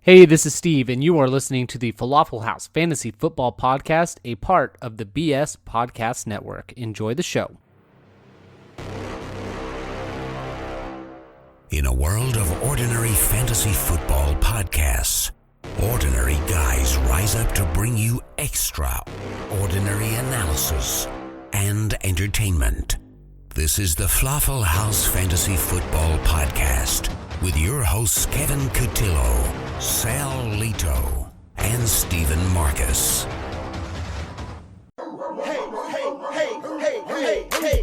Hey, this is Steve, and you are listening to the Falafel House Fantasy Football Podcast, a part of the BS Podcast Network. Enjoy the show. In a world of ordinary fantasy football podcasts, ordinary guys rise up to bring you extraordinary analysis and entertainment. This is the Falafel House Fantasy Football Podcast with your hosts Kevin Cotillo, Sal Lito, and Stephen Marcus.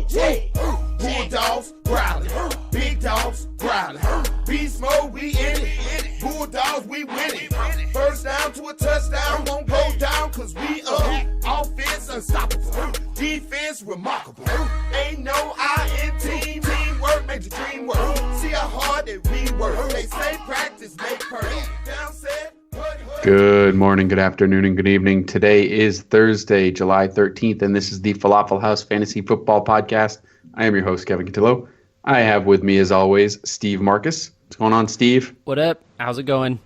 Hey. Bulldogs growling, big dogs growling. Beast mode, we in it. Bulldogs, we winning. First down to a touchdown, won't go down cause we up. Offense unstoppable, defense remarkable. Ain't no I in team, teamwork makes the dream work. See how hard that we work. They say practice make perfect. Down set. Good morning, good afternoon, and good evening. Today is Thursday, July 13th, and this is the Falafel House Fantasy Football Podcast. I am your host, Kevin Cotillo. I have with me, as always, Steve Marcus. What's going on, Steve? What up? How's it going?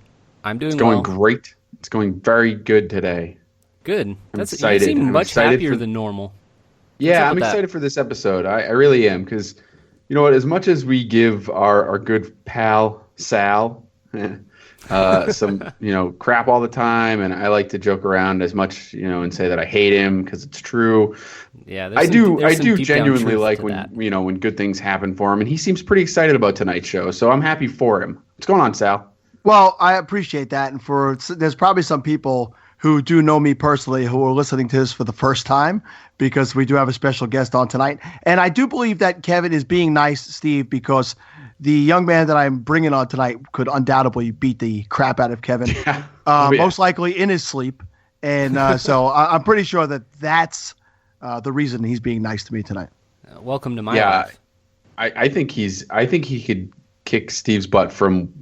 I'm doing well. well. It's going great. It's going very good today. Good. I'm excited. You seem I'm much excited happier than normal. Yeah, I'm excited for this episode. I really am, because, you know what, as much as we give our good pal, Sal, some crap all the time, and I like to joke around as much and say that I hate him because it's true. Yeah, I do genuinely like when good things happen for him, and he seems pretty excited about tonight's show, so I'm happy for him. What's going on, Sal? Well, I appreciate that, and there's probably some people who do know me personally who are listening to this for the first time because we do have a special guest on tonight, and I do believe that Kevin is being nice, Steve, because the young man that I'm bringing on tonight could undoubtedly beat the crap out of Kevin, most likely in his sleep. And so I'm pretty sure that's the reason he's being nice to me tonight. Welcome to my life. I think he could kick Steve's butt from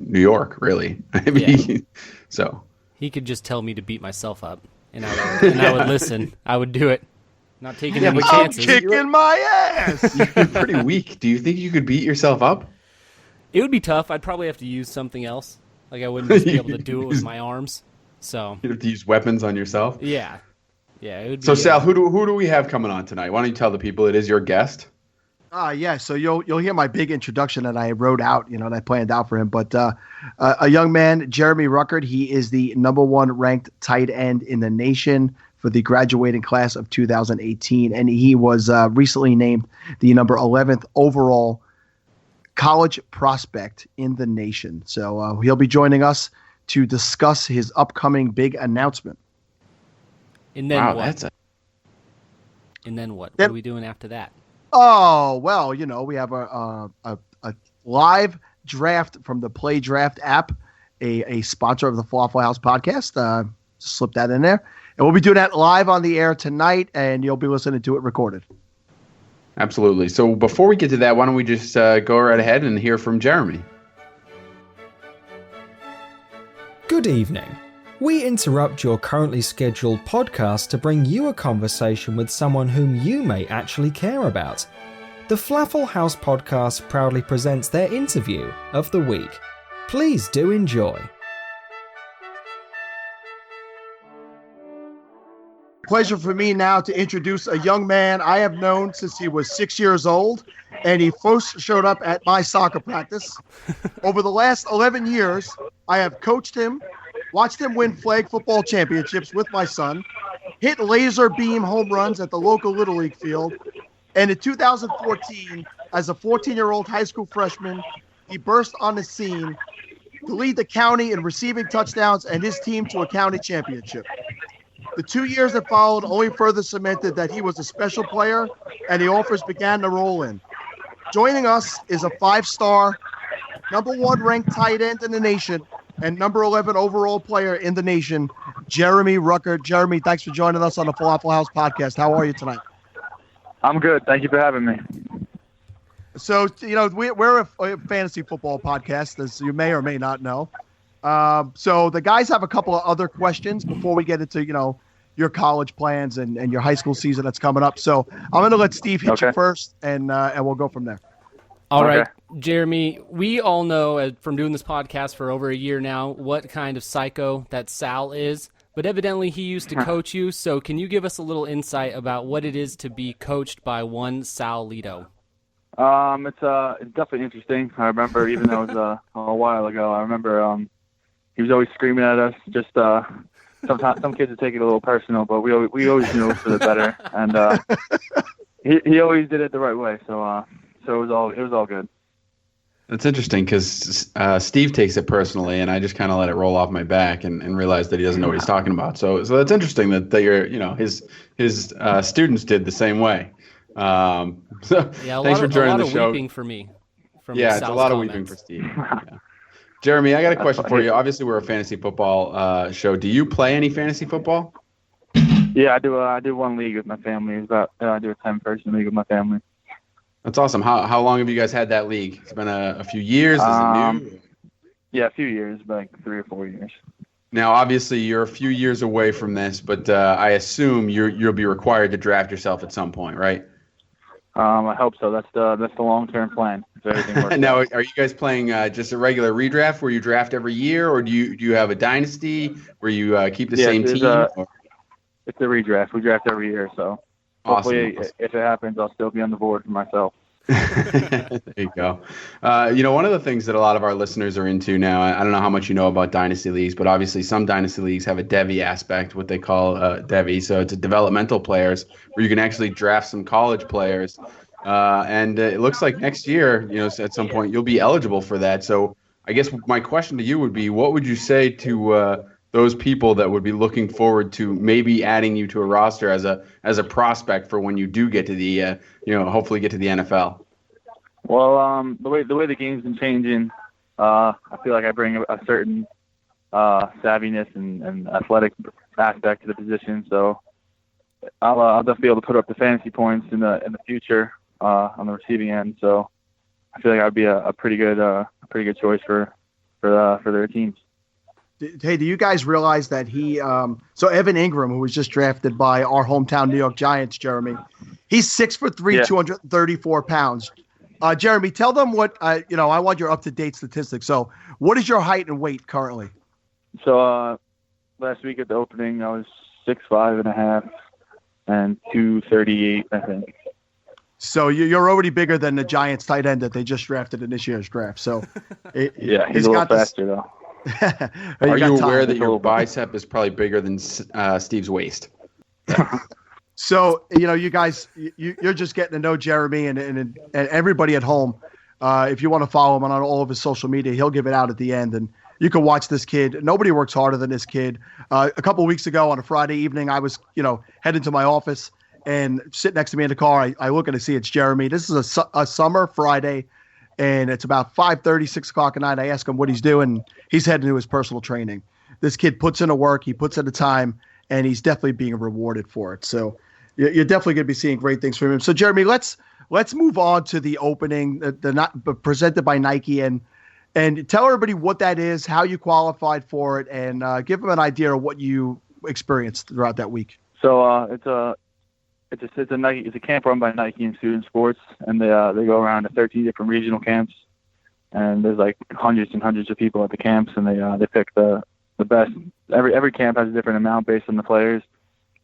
New York, really. So he could just tell me to beat myself up, and I would listen. I would do it. Not taking any chances. I'm kicking my ass. You're pretty weak. Do you think you could beat yourself up? It would be tough. I'd probably have to use something else. Like I wouldn't just be able to do it with my arms. So you'd have to use weapons on yourself. Yeah. It would be, so Sal, who do we have coming on tonight? Why don't you tell the people it is your guest? Yeah. So you'll hear my big introduction that I wrote out, and I planned out for him. But a young man, Jeremy Ruckert, he is the number one ranked tight end in the nation for the graduating class of 2018, and he was recently named the number 11th overall college prospect in the nation. So he'll be joining us to discuss his upcoming big announcement. And then what? And then what? What are we doing after that? Oh, well, we have a live draft from the PlayDraft app, a sponsor of the Falafel House podcast. Just slip that in there. And we'll be doing that live on the air tonight, and you'll be listening to it recorded. Absolutely. So before we get to that, why don't we just go right ahead and hear from Jeremy? Good evening. We interrupt your currently scheduled podcast to bring you a conversation with someone whom you may actually care about. The Falafel House podcast proudly presents their interview of the week. Please do enjoy. Pleasure for me now to introduce a young man I have known since he was 6 years old, and he first showed up at my soccer practice. Over the last 11 years, I have coached him, watched him win flag football championships with my son, hit laser beam home runs at the local Little League field, and in 2014, as a 14-year-old high school freshman, he burst on the scene to lead the county in receiving touchdowns and his team to a county championship. The 2 years that followed only further cemented that he was a special player, and the offers began to roll in. Joining us is a 5-star, number one ranked tight end in the nation, and number 11 overall player in the nation, Jeremy Ruckert. Jeremy, thanks for joining us on the Falafel House podcast. How are you tonight? I'm good. Thank you for having me. So, we're a fantasy football podcast, as you may or may not know. So the guys have a couple of other questions before we get into, your college plans and your high school season that's coming up. So I'm going to let Steve hit you first, and we'll go from there. All right. Jeremy, we all know from doing this podcast for over a year now what kind of psycho that Sal is, but evidently he used to coach you, so can you give us a little insight about what it is to be coached by one Sal Lito? It's definitely interesting. I remember, even though it was a while ago, I remember he was always screaming at us. Just sometimes some kids would take it a little personal, but we always knew it was for the better, and he always did it the right way. So it was all good. That's interesting because Steve takes it personally, and I just kind of let it roll off my back and realize that he doesn't know what he's talking about. So that's interesting that his students did the same way. So thanks for joining the show. A lot of weeping for me. It's a lot of weeping for Steve. Yeah. Jeremy, I got a question for you. Obviously, we're a fantasy football show. Do you play any fantasy football? Yeah, I do. I do one league with my family. I do a 10-person league with my family. That's awesome. How long have you guys had that league? It's been a few years. Is it new? Yeah, a few years, like 3 or 4 years. Now, obviously, you're a few years away from this, but I assume you'll be required to draft yourself at some point, right? I hope so. That's the long-term plan. If everything works now, out. are you guys playing just a regular redraft where you draft every year, or do you have a dynasty where you keep the same team? It's a redraft. We draft every year, so hopefully, awesome. If it happens, I'll still be on the board for myself. There you go. One of the things that a lot of our listeners are into now, I don't know how much you know about dynasty leagues, but obviously some dynasty leagues have a Devy aspect, what they call Devy. So it's a developmental players where you can actually draft some college players. And it looks like next year, at some point you'll be eligible for that. So I guess my question to you would be, what would you say to those people that would be looking forward to maybe adding you to a roster as a prospect for when you do get to the hopefully get to the NFL? Well, the way the game's been changing, I feel like I bring a certain savviness and athletic aspect to the position. So I'll definitely be able to put up the fantasy points in the future on the receiving end. So I feel like I'd be a pretty good choice for their teams. Hey, do you guys realize that so Evan Ingram, who was just drafted by our hometown New York Giants, Jeremy, he's 6'3", yeah. 234 pounds. Jeremy, tell them what, I want your up-to-date statistics. So what is your height and weight currently? So last week at the opening, I was 6'5.5" and 238, I think. So you're already bigger than the Giants tight end that they just drafted in this year's draft. So yeah, he's a little faster though. Are you aware that your bicep is probably bigger than Steve's waist? So, you guys, you're just getting to know Jeremy and everybody at home. If you want to follow him on all of his social media, he'll give it out at the end. And you can watch this kid. Nobody works harder than this kid. A couple of weeks ago on a Friday evening, I was, heading to my office and sitting next to me in the car. I look and I see it's Jeremy. This is a summer Friday. And it's about 5:30, 6 o'clock at night. I ask him what he's doing. He's heading to his personal training. This kid puts in the work. He puts in the time, and he's definitely being rewarded for it. So you're definitely going to be seeing great things from him. So, Jeremy, let's move on to the opening, presented by Nike, and tell everybody what that is, how you qualified for it, and give them an idea of what you experienced throughout that week. So it's a camp run by Nike and Student Sports, and they go around to 13 different regional camps, and there's like hundreds and hundreds of people at the camps, and they pick the best. Every camp has a different amount based on the players.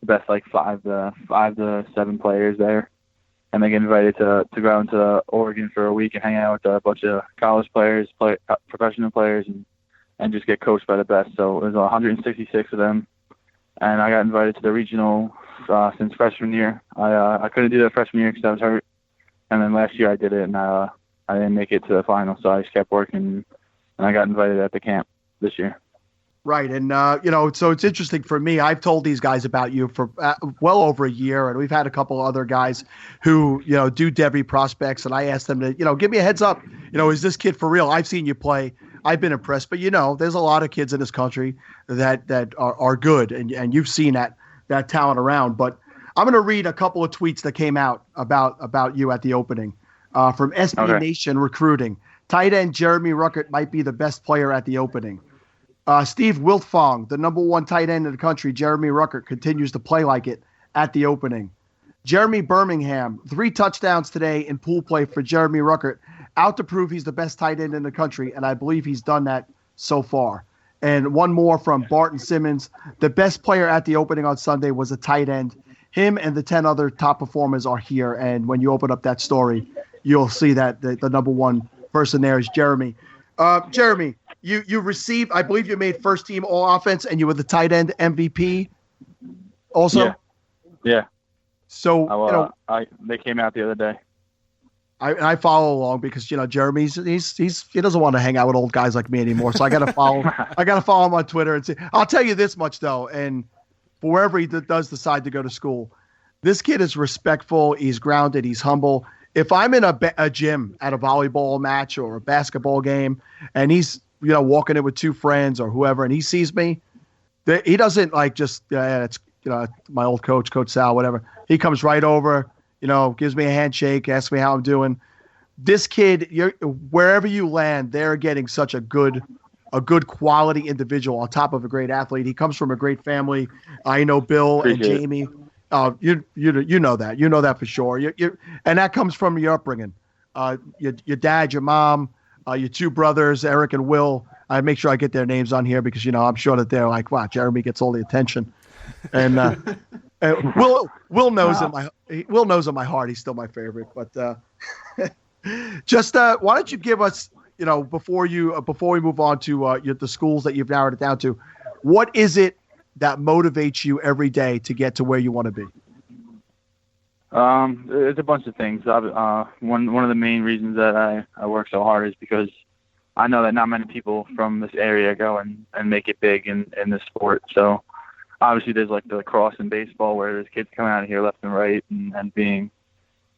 The best like 5 to 7 players there, and they get invited to go out into Oregon for a week and hang out with a bunch of college players, professional players, and just get coached by the best. So there's 166 of them, and I got invited to the regional. Since freshman year, I couldn't do that freshman year because I was hurt, and then last year I did it, and I didn't make it to the final, so I just kept working, and I got invited at the camp this year. Right, and so it's interesting for me. I've told these guys about you for well over a year, and we've had a couple other guys who do Devy prospects, and I asked them to give me a heads up. Is this kid for real? I've seen you play. I've been impressed, but there's a lot of kids in this country that are good, and you've seen that talent around. But I'm going to read a couple of tweets that came out about you at the opening from SB Nation Recruiting. Tight end Jeremy Ruckert might be the best player at the opening. Steve Wiltfong, the number 1 tight end in the country, Jeremy Ruckert continues to play like it at the opening. Jeremy Birmingham, 3 touchdowns today in pool play for Jeremy Ruckert out to prove he's the best tight end in the country, and I believe he's done that so far. And one more from Barton Simmons. The best player at the opening on Sunday was a tight end. Him and the 10 other top performers are here, and when you open up that story, you'll see that the number one person there is Jeremy. Jeremy, you received, I believe you made first team all offense, and you were the tight end MVP also? Yeah. So, they came out the other day. I follow along because, Jeremy, he doesn't want to hang out with old guys like me anymore. So I got to follow him on Twitter and see. I'll tell you this much though. And for wherever he does decide to go to school, this kid is respectful. He's grounded. He's humble. If I'm in a gym at a volleyball match or a basketball game and he's, walking in with two friends or whoever, and he sees me, he doesn't it's, my old coach, Coach Sal, whatever. He comes right over, gives me a handshake, asks me how I'm doing. This kid, wherever you land, they're getting such a good quality individual on top of a great athlete. He comes from a great family. I know Bill and Jamie. You know that. You know that for sure. And that comes from your upbringing. Your dad, your mom, your two brothers, Eric and Will. I make sure I get their names on here because I'm sure that they're like, wow, Jeremy gets all the attention. And Will knows in my heart he's still my favorite. But just why don't you give us, before we move on to the schools that you've narrowed it down to, what is it that motivates you every day to get to where you want to be? It's a bunch of things. One of the main reasons that I work so hard is because I know that not many people from this area go and make it big in this sport. So obviously there's like the lacrosse and baseball where there's kids coming out of here left and right and being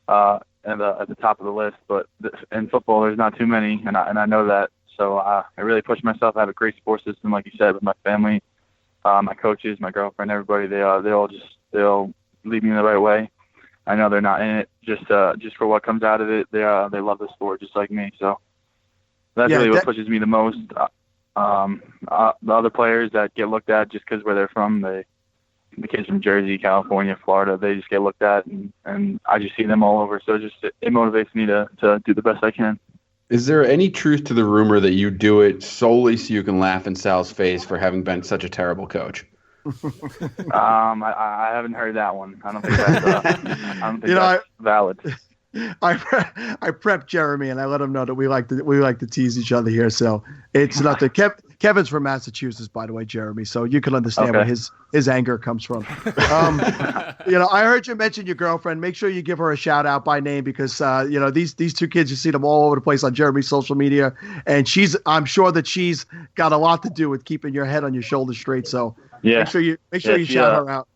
at the top of the list. But in football, there's not too many, and I know that. So I really push myself. I have a great support system, like you said, with my family, my coaches, my girlfriend, everybody. They'll lead me in the right way. I know they're not in it just for what comes out of it. They love the sport just like me. So that's really what pushes me the most. The other players that get looked at just because where they're from, the kids from Jersey, California, Florida, they just get looked at, and I just see them all over. So it motivates me to do the best I can. Is there any truth to the rumor that you do it solely so you can laugh in Sal's face for having been such a terrible coach? I haven't heard that one. I don't think that's valid. I prepped Jeremy and I let him know that we like to tease each other here. So it's nothing. Kevin's from Massachusetts, by the way, Jeremy. So you can understand where his anger comes from. I heard you mention your girlfriend. Make sure you give her a shout out by name because these two kids, you see them all over the place on Jeremy's social media, and I'm sure that she's got a lot to do with keeping your head on your shoulders straight. So make sure you shout her out.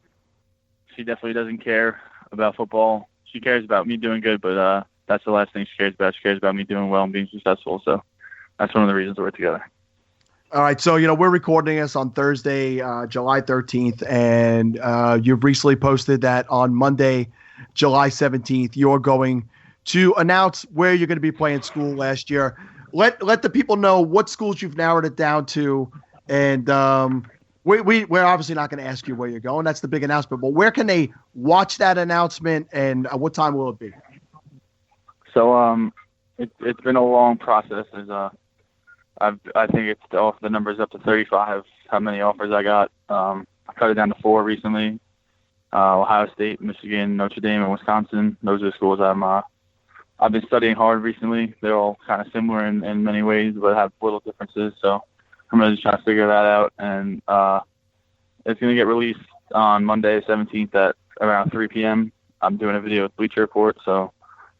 She definitely doesn't care about football. She cares about me doing good, but that's the last thing she cares about. She cares about me doing well and being successful. So that's one of the reasons we're together. All right. So, we're recording this on Thursday, July 13th, and you've recently posted that on Monday, July 17th, you're going to announce where you're going to be playing school last year. Let the people know what schools you've narrowed it down to, and we're obviously not going to ask you where you're going. That's the big announcement. But where can they watch that announcement, and what time will it be? So it's been a long process. I think it's the number's up to 35. How many offers I got? I cut it down to 4 recently. Ohio State, Michigan, Notre Dame, and Wisconsin. Those are the schools I've been studying hard recently. They're all kind of similar in many ways, but have little differences. So I'm really just trying to figure that out, and it's going to get released on Monday, 17th at around 3 p.m. I'm doing a video with Bleacher Report, so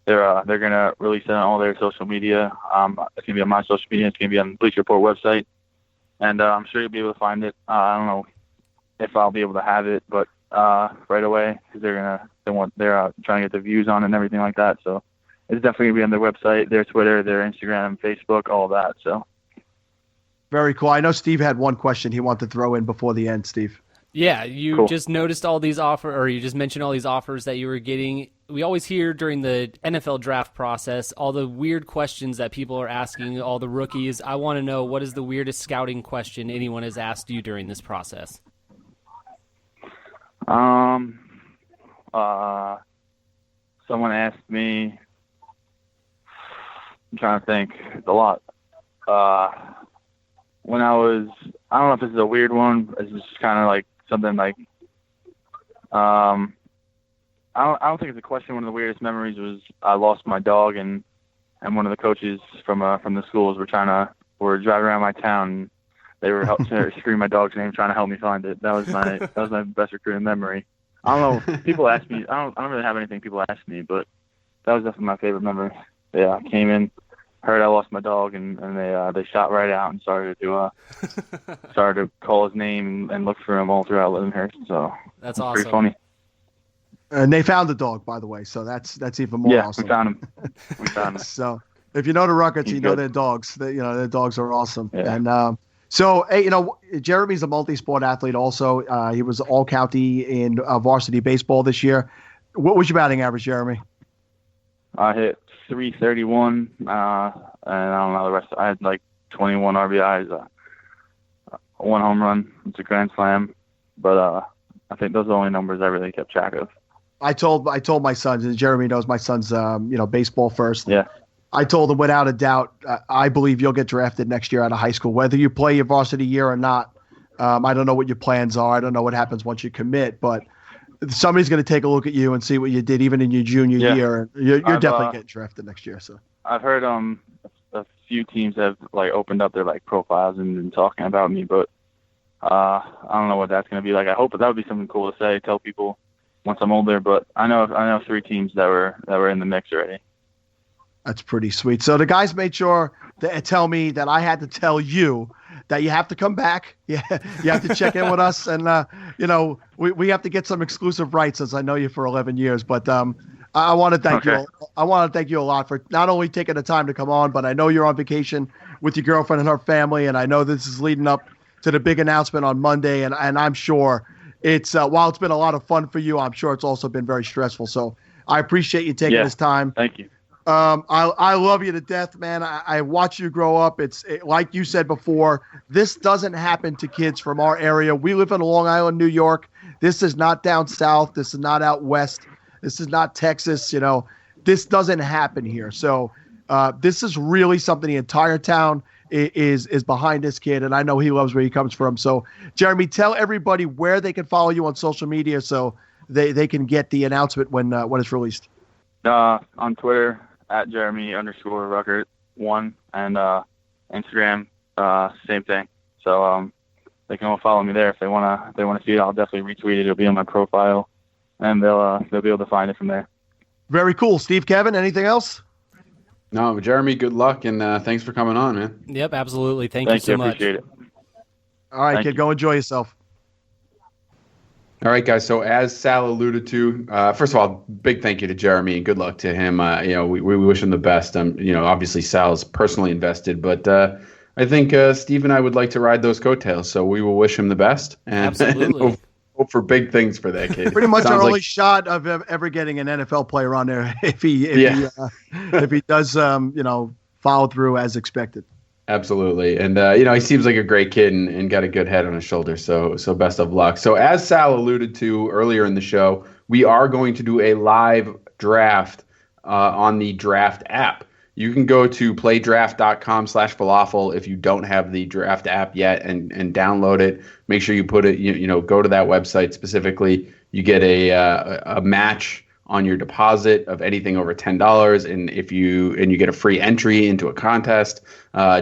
they're going to release it on all their social media. It's going to be on my social media. It's going to be on the Bleacher Report website, and I'm sure you'll be able to find it. I don't know if I'll be able to have it, but right away because they're trying to get the views on it and everything like that. So it's definitely going to be on their website, their Twitter, their Instagram, Facebook, all that. So. Very cool. I know Steve had one question he wanted to throw in before the end, Steve. Yeah, you just noticed all these you just mentioned all these offers that you were getting. We always hear during the NFL draft process all the weird questions that people are asking all the rookies. I want to know, what is the weirdest scouting question anyone has asked you during this process? Someone asked me, I'm trying to think. It's a lot. When I don't know if this is a weird one. It's just kind of like something like, I don't think it's a question. One of the weirdest memories was I lost my dog, and one of the coaches from the schools were driving around my town. And they were screaming my dog's name, trying to help me find it. That was my best recruiting memory. I don't know. People ask me. I don't really have anything people ask me, but that was definitely my favorite memory. Yeah, I came in, heard I lost my dog, and they shot right out and started to call his name and look for him all throughout Leavenhurst. So that's awesome. Pretty funny. And they found the dog, by the way, so that's even more awesome. Yeah, we found him. So if you know the Ruckerts, you know their dogs. Their dogs are awesome. Yeah. And so, hey, Jeremy's a multi-sport athlete also. He was all-county in varsity baseball this year. What was your batting average, Jeremy? I hit 331, and I don't know the rest. I had like 21 RBIs, one home run. It's a grand slam, but I think those are the only numbers I really kept track of. I told my sons, and Jeremy knows my son's baseball first. Yeah. I told him without a doubt, I believe you'll get drafted next year out of high school, whether you play your varsity year or not. I don't know what your plans are. I don't know what happens once you commit, but somebody's going to take a look at you and see what you did even in your junior year. You're definitely getting drafted next year. So I've heard a few teams have like opened up their like profiles and been talking about me, but I don't know what that's going to be like. I hope that would be something cool to say, tell people once I'm older. But I know 3 teams that were in the mix already. That's pretty sweet. So the guys made sure to tell me that I had to tell you that you have to come back. Yeah, you have to check in with us, and we have to get some exclusive rights, as I know you for 11 years. But I want to thank you. I want to thank you a lot for not only taking the time to come on, but I know you're on vacation with your girlfriend and her family, and I know this is leading up to the big announcement on Monday, and I'm sure it's while it's been a lot of fun for you, I'm sure it's also been very stressful. So I appreciate you taking this time. Thank you. I love you to death, man. I watch you grow up. Like you said before, this doesn't happen to kids from our area. We live in Long Island, New York. This is not down south. This is not out west. This is not Texas. This doesn't happen here. So this is really something the entire town is behind this kid, and I know he loves where he comes from. So, Jeremy, tell everybody where they can follow you on social media so they can get the announcement when it's released. On Twitter, at Jeremy_Ruckert 1, and Instagram, same thing. So they can all follow me there if they wanna see it. I'll definitely retweet it. It'll be on my profile, and they'll be able to find it from there. Very cool. Steve, Kevin, anything else? No, Jeremy, good luck, and thanks for coming on, man. Yep, absolutely. Thank you so much. Appreciate it. All right, kid, go enjoy yourself. All right, guys. So as Sal alluded to, first of all, big thank you to Jeremy and good luck to him. We wish him the best. Obviously Sal's personally invested, but I think Steve and I would like to ride those coattails. So we will wish him the best and hope for big things for that kid. Pretty much our only shot of ever getting an NFL player on there if he does follow through as expected. Absolutely. And, he seems like a great kid and got a good head on his shoulder. So best of luck. So as Sal alluded to earlier in the show, we are going to do a live draft on the draft app. You can go to playdraft.com/falafel if you don't have the draft app yet and download it. Make sure you put it, go to that website specifically. You get a match on your deposit of anything over $10, and you get a free entry into a contest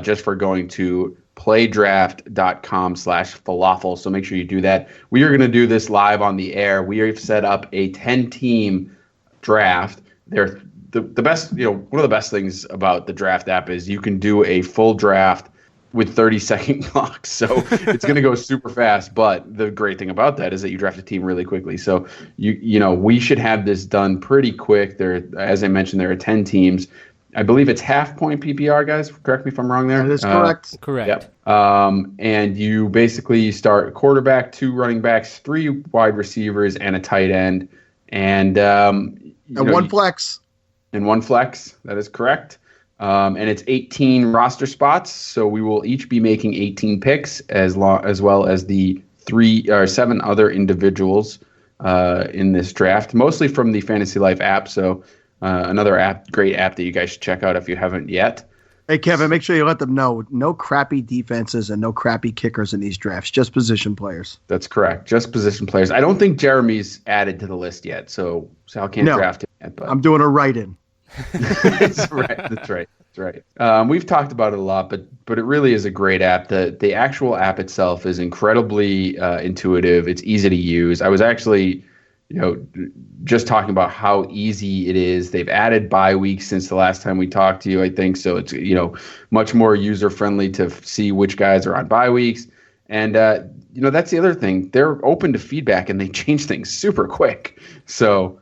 just for going to playdraft.com/falafel. So make sure you do that. We are going to do this live on the air. We have set up a 10-team draft. They're the best. One of the best things about the draft app is you can do a full draft with 30-second clocks. So it's going to go super fast. But the great thing about that is that you draft a team really quickly. So we should have this done pretty quick. As I mentioned, there are 10 teams. I believe it's half-point PPR, guys. Correct me if I'm wrong there. That is correct. Correct. Yep. And you basically start quarterback, 2 running backs, 3 wide receivers, and a tight end. And one flex. And 1 flex. That is correct. And it's 18 roster spots, so we will each be making 18 picks as well as the 3 or 7 other individuals in this draft, mostly from the Fantasy Life app. So Another great app that you guys should check out if you haven't yet. Hey, Kevin, make sure you let them know no crappy defenses and no crappy kickers in these drafts, just position players. That's correct. Just position players. I don't think Jeremy's added to the list yet, so Sal can't draft him yet. But I'm doing a write-in. That's right. We've talked about it a lot, but it really is a great app. The actual app itself is incredibly intuitive. It's easy to use. I was actually just talking about how easy it is. They've added bye weeks since the last time we talked to you, I think. So it's, much more user-friendly to see which guys are on bye weeks. And, that's the other thing. They're open to feedback, and they change things super quick. So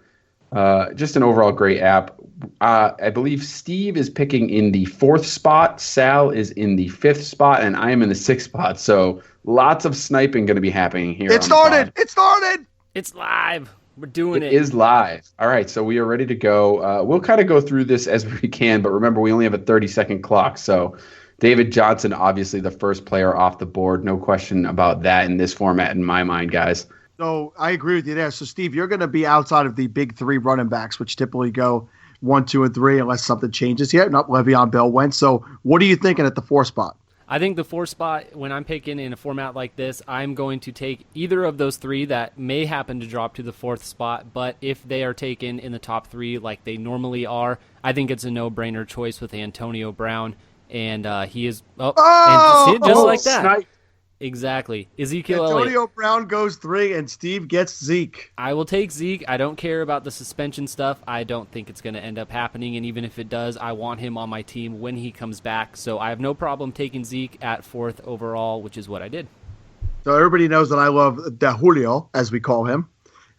just an overall great app. I believe Steve is picking in the 4th spot. Sal is in the 5th spot, and I am in the 6th spot. So lots of sniping going to be happening here. It started! It's live. We're doing it. It is live. All right, so we are ready to go. We'll kind of go through this as we can, but remember, we only have a 30-second clock. So David Johnson, obviously the first player off the board. No question about that in this format in my mind, guys. So I agree with you there. So, Steve, you're going to be outside of the big 3 running backs, which typically go 1, 2, and 3 unless something changes here. Not Le'Veon Bell went. So what are you thinking at the 4 spot? I think the 4 spot, when I'm picking in a format like this, I'm going to take either of those 3 that may happen to drop to the 4th spot, but if they are taken in the top 3 like they normally are, I think it's a no-brainer choice with Antonio Brown, and he is... and just like that. Snipe. Exactly. Ezekiel Antonio Elliott. Brown goes 3, and Steve gets Zeke. I will take Zeke. I don't care about the suspension stuff. I don't think it's going to end up happening, and even if it does, I want him on my team when he comes back. So I have no problem taking Zeke at 4th overall, which is what I did. So everybody knows that I love Da Julio, as we call him.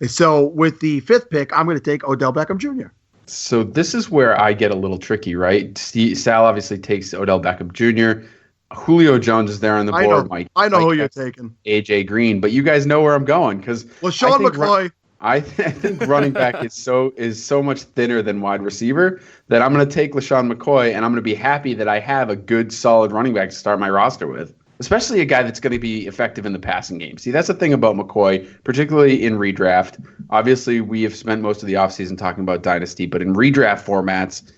So with the 5th pick, I'm going to take Odell Beckham Jr. So this is where I get a little tricky, right? Sal obviously takes Odell Beckham Jr., Julio Jones is there on the board. I know who you're taking. AJ Green, but you guys know where I'm going because Sean McCoy. I think running back is so much thinner than wide receiver that I'm going to take LaShawn McCoy, and I'm going to be happy that I have a good, solid running back to start my roster with, especially a guy that's going to be effective in the passing game. See, that's the thing about McCoy, particularly in redraft. Obviously, we have spent most of the offseason talking about dynasty, but in redraft formats,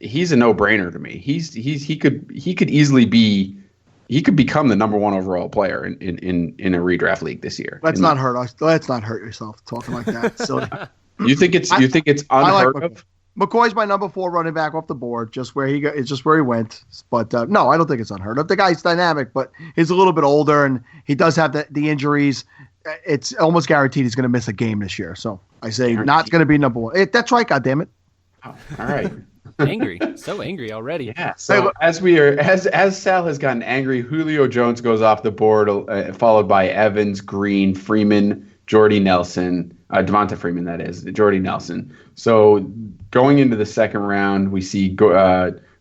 he's a no-brainer to me. He could easily become the number 1 overall player in a redraft league this year. Let's not hurt yourself talking like that. So you think it's unheard of? McCoy's my number 4 running back off the board, just where he went. But no, I don't think it's unheard of. The guy's dynamic, but he's a little bit older and he does have the injuries. It's almost guaranteed he's going to miss a game this year. So I say not going to be number 1. That's right. God damn it. Oh, all right. So angry already. Yeah. So as Sal has gotten angry, Julio Jones goes off the board, followed by Evans, Green, Freeman, Jordy Nelson, Devonta Freeman, that is, Jordy Nelson. So going into the second round, we see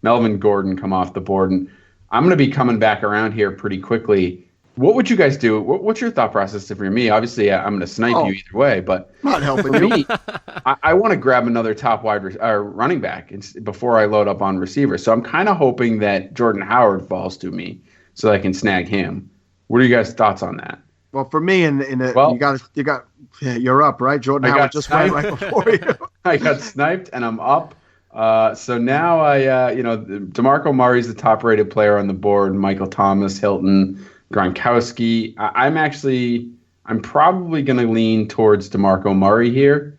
Melvin Gordon come off the board, and I'm going to be coming back around here pretty quickly. What would you guys do? What's your thought process for me? Obviously, I'm going to snipe you either way, but not helping for me, I want to grab another top running back before I load up on receiver. So I'm kind of hoping that Jordan Howard falls to me so I can snag him. What are you guys' thoughts on that? Well, for me, you're up, right? Jordan Howard just went right before you. I got sniped and I'm up. So now DeMarco Murray's the top-rated player on the board. Michael Thomas, Hilton, Gronkowski. I'm probably going to lean towards DeMarco Murray here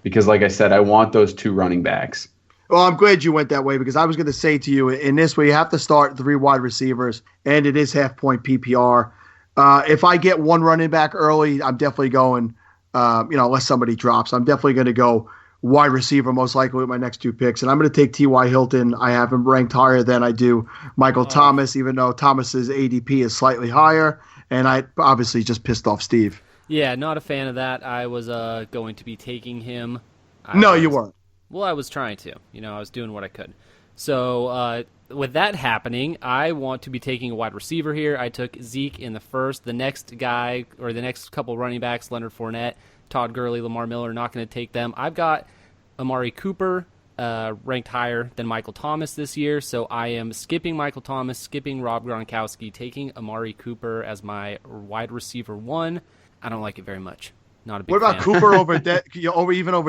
because, like I said, I want those 2 running backs. Well, I'm glad you went that way because I was going to say to you, in this way, you have to start 3 wide receivers, and it is half-point PPR. If I get 1 running back early, I'm definitely going, unless somebody drops, I'm definitely going to go wide receiver most likely with my next 2 picks. And I'm going to take T.Y. Hilton. I have him ranked higher than I do Michael Thomas, even though Thomas's ADP is slightly higher. And I obviously just pissed off Steve. Yeah, not a fan of that. I was going to be taking him. You weren't. Well, I was trying to. I was doing what I could. So with that happening, I want to be taking a wide receiver here. I took Zeke in the 1st. The next guy, or the next couple running backs, Leonard Fournette, Todd Gurley, Lamar Miller, not going to take them. I've got Amari Cooper ranked higher than Michael Thomas this year, so I am skipping Michael Thomas, skipping Rob Gronkowski, taking Amari Cooper as my wide receiver 1. I don't like it very much. not a big What about fan. Cooper over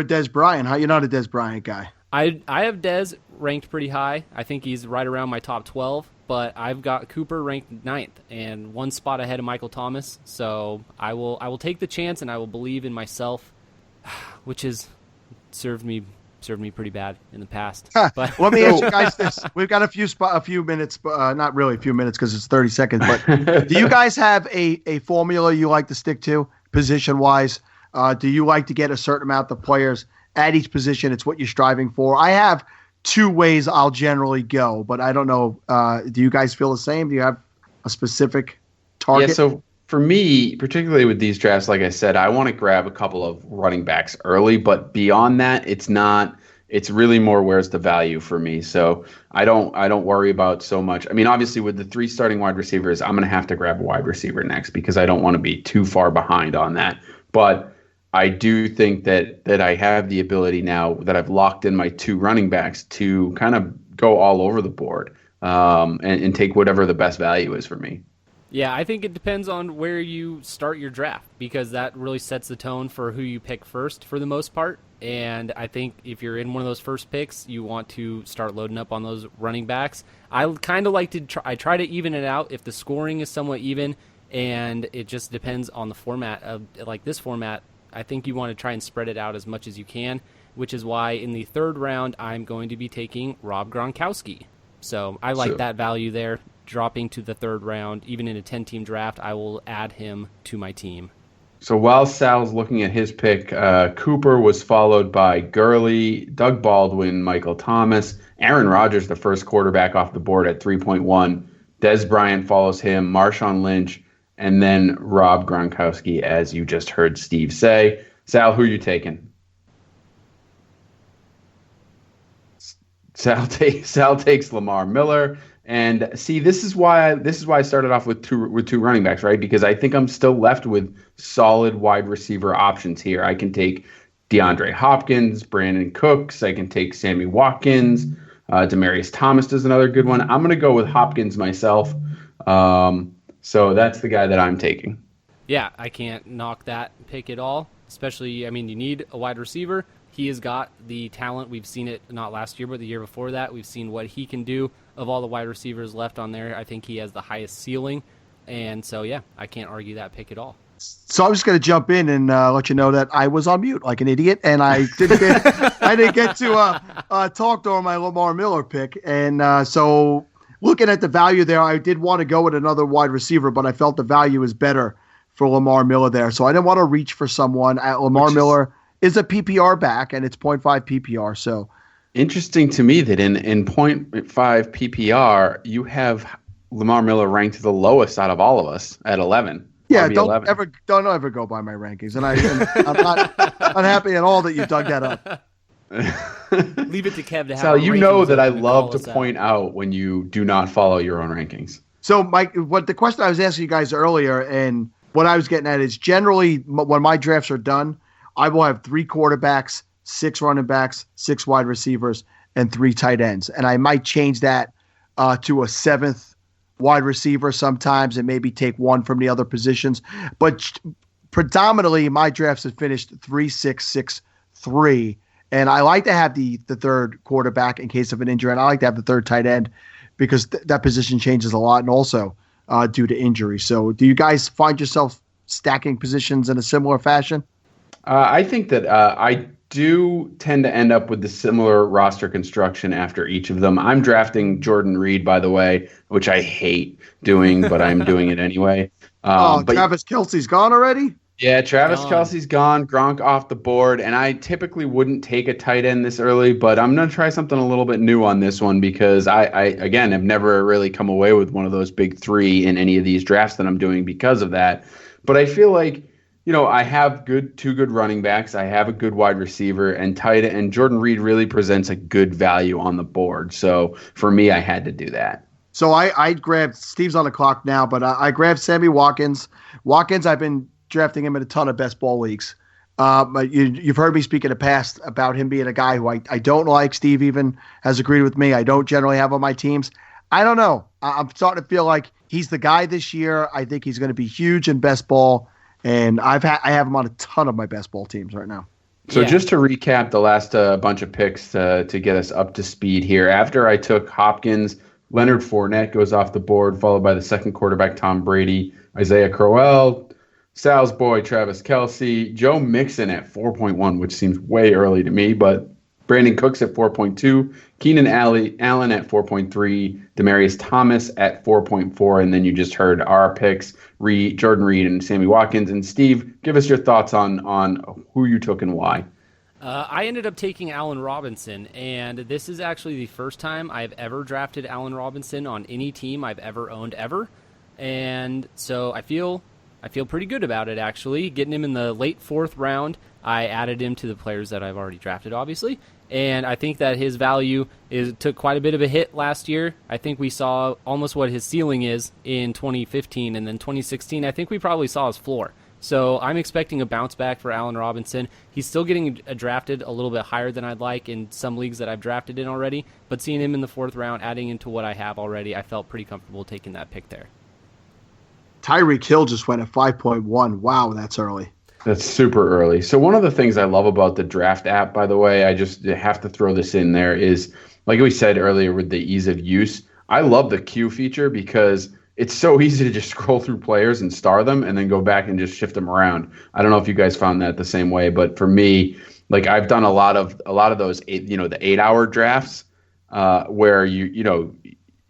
Des Bryant? How you're not a Des Bryant guy? I have Dez ranked pretty high. I think he's right around my top 12, but I've got Cooper ranked 9th and one spot ahead of Michael Thomas. So I will take the chance and I will believe in myself, which has served me pretty bad in the past. But Let me ask you guys this: we've got a few minutes, not really a few minutes because it's 30 seconds. But do you guys have a formula you like to stick to position wise? Do you like to get a certain amount of players at each position? It's what you're striving for. I have 2 ways I'll generally go, but I don't know. Do you guys feel the same? Do you have a specific target? Yeah, so for me, particularly with these drafts, like I said, I want to grab a couple of running backs early, but beyond that, it's really more where's the value for me. So I don't worry about so much. I mean, obviously with the 3 starting wide receivers, I'm going to have to grab a wide receiver next because I don't want to be too far behind on that. But I do think that I have the ability now that I've locked in my 2 running backs to kind of go all over the board and take whatever the best value is for me. yeah, I think it depends on where you start your draft because that really sets the tone for who you pick first for the most part. And I think if you're in one of those first picks, you want to start loading up on those running backs. I kind of like to try to even it out if the scoring is somewhat even, and it just depends on the format of like this format. I think you want to try and spread it out as much as you can, which is why in the 3rd round, I'm going to be taking Rob Gronkowski. So I like that value there, dropping to the 3rd round. Even in a 10-team draft, I will add him to my team. So while Sal's looking at his pick, Cooper was followed by Gurley, Doug Baldwin, Michael Thomas, Aaron Rodgers, the first quarterback off the board at 3.1. Des Bryant follows him, Marshawn Lynch, and then Rob Gronkowski, as you just heard Steve say. Sal, who are you taking? Sal takes Lamar Miller. And see, this is why I started off with two running backs, right? Because I think I'm still left with solid wide receiver options here. I can take DeAndre Hopkins, Brandon Cooks. I can take Sammy Watkins. Demaryius Thomas is another good one. I'm going to go with Hopkins myself. So that's the guy that I'm taking. Yeah, I can't knock that pick at all. Especially, I mean, you need a wide receiver. He has got the talent. We've seen it not last year, but the year before that. We've seen what he can do. Of all the wide receivers left on there, I think he has the highest ceiling. And so, yeah, I can't argue that pick at all. So I'm just going to jump in and let you know that I was on mute like an idiot, and I didn't get to talk during my Lamar Miller pick. And so looking at the value there, I did want to go with another wide receiver, but I felt the value is better for Lamar Miller there. So I didn't want to reach for someone. Miller is a PPR back, and it's 0.5 PPR. So interesting to me that in 0.5 PPR, you have Lamar Miller ranked the lowest out of all of us at 11. Yeah, RB don't 11. ever go by my rankings, and I'm not unhappy at all that you dug that up. Leave it to Kev to have. Sal, you know that I and love call to us point out when you do not follow your own rankings. So, Mike, what the question I was asking you guys earlier, and what I was getting at is generally when my drafts are done, I will have 3 quarterbacks, 6 running backs, 6 wide receivers, and 3 tight ends, and I might change that to a 7th wide receiver sometimes, and maybe take 1 from the other positions. But predominantly, my drafts have finished 3-6-6-3, and I like to have the 3rd quarterback in case of an injury, and I like to have the 3rd tight end because that position changes a lot, and also due to injury. So, do you guys find yourself stacking positions in a similar fashion? I think that I do tend to end up with the similar roster construction after each of them. I'm drafting Jordan Reed, by the way, which I hate doing, but I'm doing it anyway. But Travis Kelce's gone already? Yeah, Travis Kelce's gone, Gronk off the board, and I typically wouldn't take a tight end this early, but I'm going to try something a little bit new on this one because I again, have never really come away with one of those big 3 in any of these drafts that I'm doing because of that. But I feel like, you know, I have 2 good running backs. I have a good wide receiver and tight end, and Jordan Reed really presents a good value on the board. So for me, I had to do that. So I grabbed, Steve's on the clock now, but I grabbed Sammy Watkins. Watkins, I've been drafting him in a ton of best ball leagues. But you've heard me speak in the past about him being a guy who I don't like. Steve even has agreed with me. I don't generally have on my teams. I don't know. I'm starting to feel like he's the guy this year. I think he's going to be huge in best ball. And I have him on a ton of my best ball teams right now. So just to recap the last bunch of picks to get us up to speed here. After I took Hopkins, Leonard Fournette goes off the board, followed by the second quarterback, Tom Brady, Isaiah Crowell, Sal's boy, Travis Kelce, Joe Mixon at 4.1, which seems way early to me, but Brandon Cooks at 4.2, Keenan Allen at 4.3, Demaryius Thomas at 4.4, and then you just heard our picks, Jordan Reed and Sammy Watkins. And Steve, give us your thoughts on who you took and why. I ended up taking Allen Robinson, and this is actually the first time I've ever drafted Allen Robinson on any team I've ever owned ever. And so I feel pretty good about it, actually. Getting him in the late fourth round, I added him to the players that I've already drafted, obviously. And I think that his value took quite a bit of a hit last year. I think we saw almost what his ceiling is in 2015, and then 2016, I think we probably saw his floor. So I'm expecting a bounce back for Allen Robinson. He's still getting drafted a little bit higher than I'd like in some leagues that I've drafted in already, but seeing him in the fourth round, adding into what I have already, I felt pretty comfortable taking that pick there. Tyreek Hill just went at 5.1. Wow, that's early. That's super early. So one of the things I love about the draft app, by the way, I just have to throw this in there, is, like we said earlier with the ease of use, I love the queue feature because it's so easy to just scroll through players and star them and then go back and just shift them around. I don't know if you guys found that the same way, but for me, like I've done a lot of those the 8-hour drafts where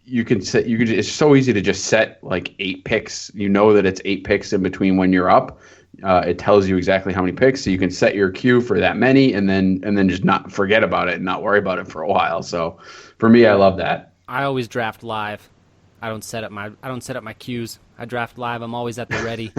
it's so easy to just set like 8 picks. You know that it's 8 picks in between when you're up. It tells you exactly how many picks, so you can set your queue for that many, and then just not forget about it and not worry about it for a while. So, for me, I love that. I always draft live. I don't set up my queues. I draft live. I'm always at the ready.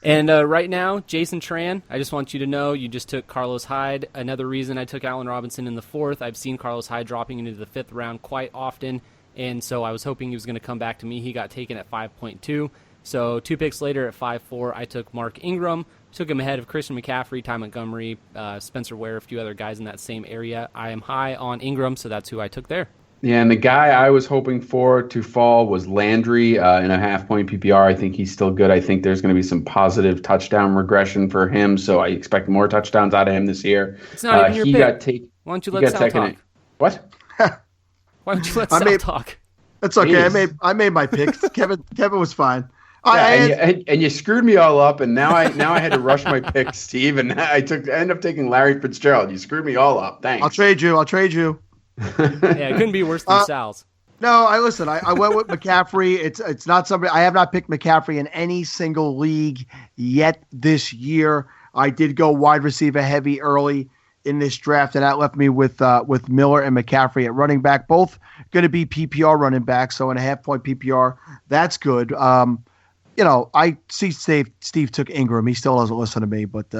And right now, Jason Tran, I just want you to know you just took Carlos Hyde. Another reason I took Allen Robinson in the fourth. I've seen Carlos Hyde dropping into the fifth round quite often, and so I was hoping he was going to come back to me. He got taken at 5.2. So 2 picks later at 5.4, I took Mark Ingram, took him ahead of Christian McCaffrey, Ty Montgomery, Spencer Ware, a few other guys in that same area. I am high on Ingram, so that's who I took there. Yeah, and the guy I was hoping for to fall was Landry in a half-point PPR. I think he's still good. I think there's going to be some positive touchdown regression for him, so I expect more touchdowns out of him this year. It's not even your pick. Why don't you let Sal talk? What? Why don't you let Sal talk? That's okay. Jeez. I made my picks. Kevin was fine. And you screwed me all up, and now I had to rush my picks, Steve, and I ended up taking Larry Fitzgerald. You screwed me all up. Thanks. I'll trade you. Yeah, it couldn't be worse than Sal's. No, I went with McCaffrey. It's not somebody. I have not picked McCaffrey in any single league yet this year. I did go wide receiver heavy early in this draft, and that left me with Miller and McCaffrey at running back, both going to be PPR running backs. So in a half-point PPR, that's good. I see Steve took Ingram. He still doesn't listen to me, but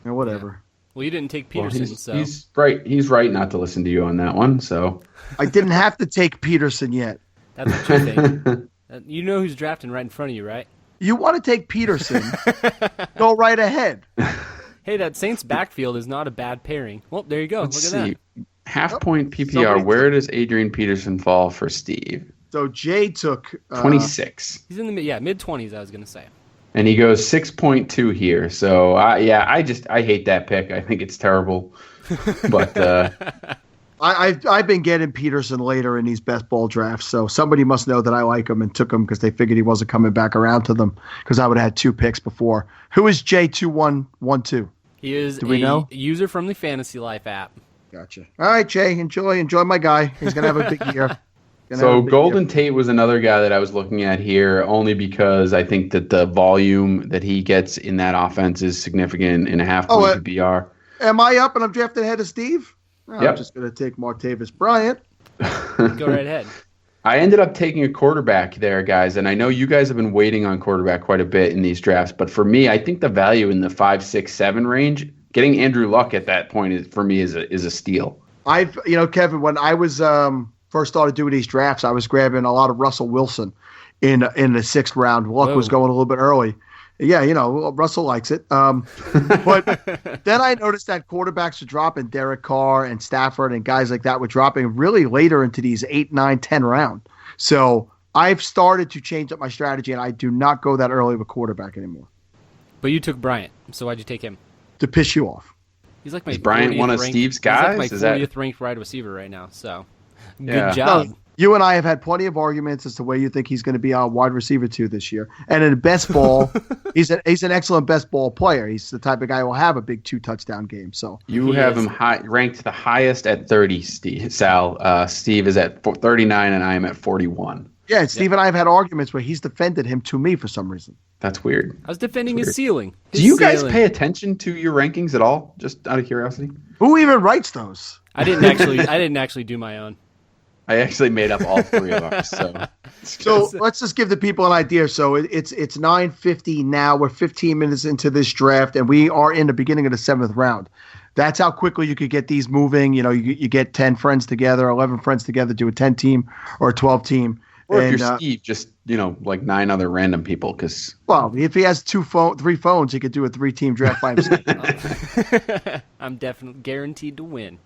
whatever. Yeah. Well, you didn't take Peterson, so he's right. He's right not to listen to you on that one. So I didn't have to take Peterson yet. That's what you think. You know who's drafting right in front of you, right? You want to take Peterson? Go right ahead. Hey, that Saints backfield is not a bad pairing. Well, there you go. Look at that. Half-point PPR. Where does Adrian Peterson fall for Steve? So Jay took 26. He's in the mid-20s, I was going to say. And he goes 6.2 here. So, I hate that pick. I think it's terrible. But I've been getting Peterson later in these best ball drafts, so somebody must know that I like him and took him because they figured he wasn't coming back around to them because I would have had 2 picks before. Who is J2112? He is a user from the Fantasy Life app. Gotcha. All right, Jay, enjoy my guy. He's going to have a big year. So Golden Tate was another guy that I was looking at here only because I think that the volume that he gets in that offense is significant in a half-point PPR. Am I up and I'm drafted ahead of Steve? Yep. I'm just going to take Martavis Bryant. Go right ahead. I ended up taking a quarterback there, guys, and I know you guys have been waiting on quarterback quite a bit in these drafts, but for me, I think the value in the 5, 6, 7 range, getting Andrew Luck at that point is a steal. Kevin, when I was first started doing these drafts, I was grabbing a lot of Russell Wilson in the 6th round. Luck was going a little bit early. Yeah, Russell likes it. But then I noticed that quarterbacks were dropping. Derek Carr and Stafford and guys like that were dropping really later into these 8, 9, 10 round. So I've started to change up my strategy, and I do not go that early with quarterback anymore. But you took Bryant, so why'd you take him? To piss you off. He's like my Is Bryant 40th one of ranked, Steve's guys? He's Is like my that- 40th ranked wide receiver right now, so Yeah. good job. No, you and I have had plenty of arguments as to where you think he's going to be our wide receiver 2 this year. And in best ball, he's an excellent best ball player. He's the type of guy who will have a big 2-touchdown game. So You He have is. him ranked the highest at 30, Sal. Steve is at 39, and I am at 41. yeah, Steve and I have had arguments where he's defended him to me for some reason. That's weird. I was defending That's his ceiling. Do you guys pay attention to your rankings at all? Just out of curiosity. Who even writes those? I didn't actually do my own. I actually made up all 3 of ours. So let's just give the people an idea. So it's 9:50 now. We're 15 minutes into this draft, and we are in the beginning of the 7th round. That's how quickly you could get these moving. You know, you get 10 friends together, 11 friends together, do a 10-team or a 12-team. Or if And, you're Steve, just like 9 other random people. Because well, if he has 3 phones, he could do a 3-team draft by himself. I'm definitely guaranteed to win.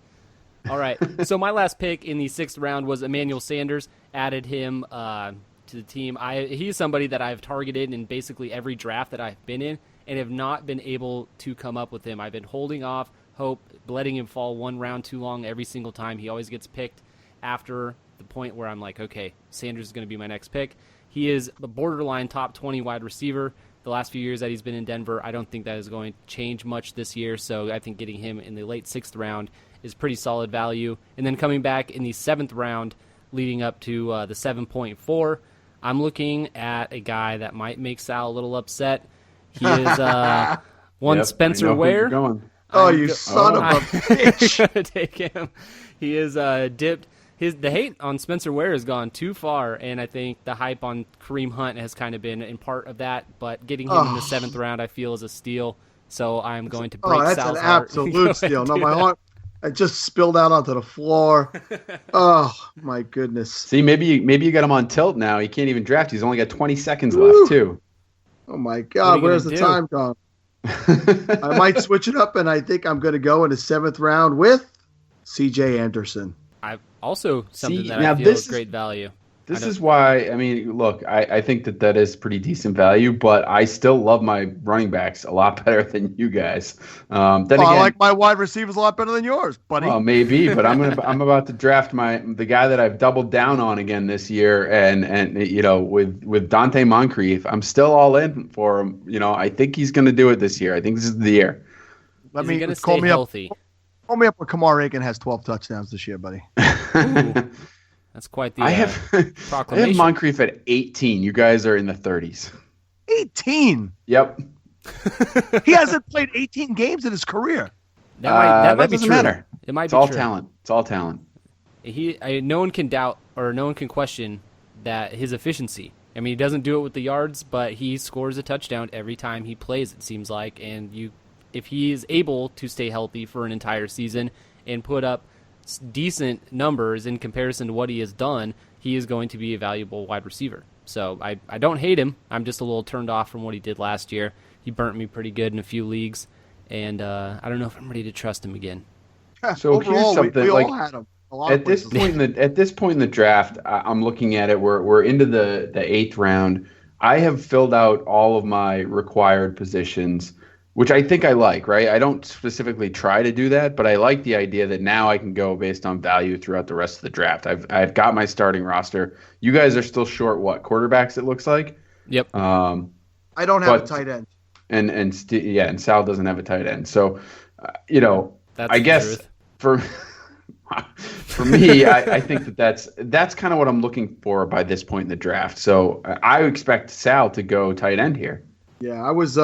All right. So my last pick in the 6th round was Emmanuel Sanders. Added him to the team. He's somebody that I've targeted in basically every draft that I've been in and have not been able to come up with him. I've been holding off hope, letting him fall 1 round too long every single time. He always gets picked after the point where I'm like, okay, Sanders is going to be my next pick. He is the borderline top 20 wide receiver. The last few years that he's been in Denver, I don't think that is going to change much this year. So I think getting him in the late 6th round is pretty solid value. And then coming back in the 7th round, leading up to the 7.4, I'm looking at a guy that might make Sal a little upset. He is one Yep, Spencer I know who you're Ware. going. Oh, you son of a bitch. I'm gonna take him. He is dipped. The hate on Spencer Ware has gone too far, and I think the hype on Kareem Hunt has kind of been in part of that. But getting him in the 7th round, I feel, is a steal. So I'm going to break that's Sal's an heart. absolute steal. No, my heart, I just spilled out onto the floor. Oh, my goodness. See, maybe you got him on tilt now. He can't even draft. He's only got 20 seconds left, too. Oh, my What are God. you Where's gonna the do? time gone? I might switch it up, and I think I'm going to go in the 7th round with C.J. Anderson. I also something See, that now I feel this is is- great value. This is why, I mean, look, I think that is pretty decent value, but I still love my running backs a lot better than you guys. Then again, I like my wide receivers a lot better than yours, buddy. well, maybe, but I'm about to draft the guy that I've doubled down on again this year, and with Dante Moncrief, I'm still all in for him. I think he's going to do it this year. I think this is the year. Is he going to call stay me healthy? Call me up when Kamar Aiken has 12 touchdowns this year, buddy. That's quite the I have proclamation. Moncrief at 18. You guys are in the 30s. 18. Yep. He hasn't played 18 games in his career. That might be doesn't true. matter. It might It's be all true. talent. It's all talent. No one can doubt or no one can question that his efficiency. I mean, he doesn't do it with the yards, but he scores a touchdown every time he plays, it seems like. And if he is able to stay healthy for an entire season and put up decent numbers in comparison to what he has done, he is going to be a valuable wide receiver. So I don't hate him. I'm just a little turned off from what he did last year. He burnt me pretty good in a few leagues, and I don't know if I'm ready to trust him again. So here's Overall, something, we like, all had him. A lot At of this places. point in the draft, I'm looking at it. We're into the 8th round. I have filled out all of my required positions, which I think I like. Right? I don't specifically try to do that, but I like the idea that now I can go based on value throughout the rest of the draft. I've got my starting roster. You guys are still short quarterbacks? It looks like. Yep. I don't have a but- tight end. And Sal doesn't have a tight end. So, That's I the guess truth. for me, I think that's kind of what I'm looking for by this point in the draft. So I expect Sal to go tight end here. Yeah, I was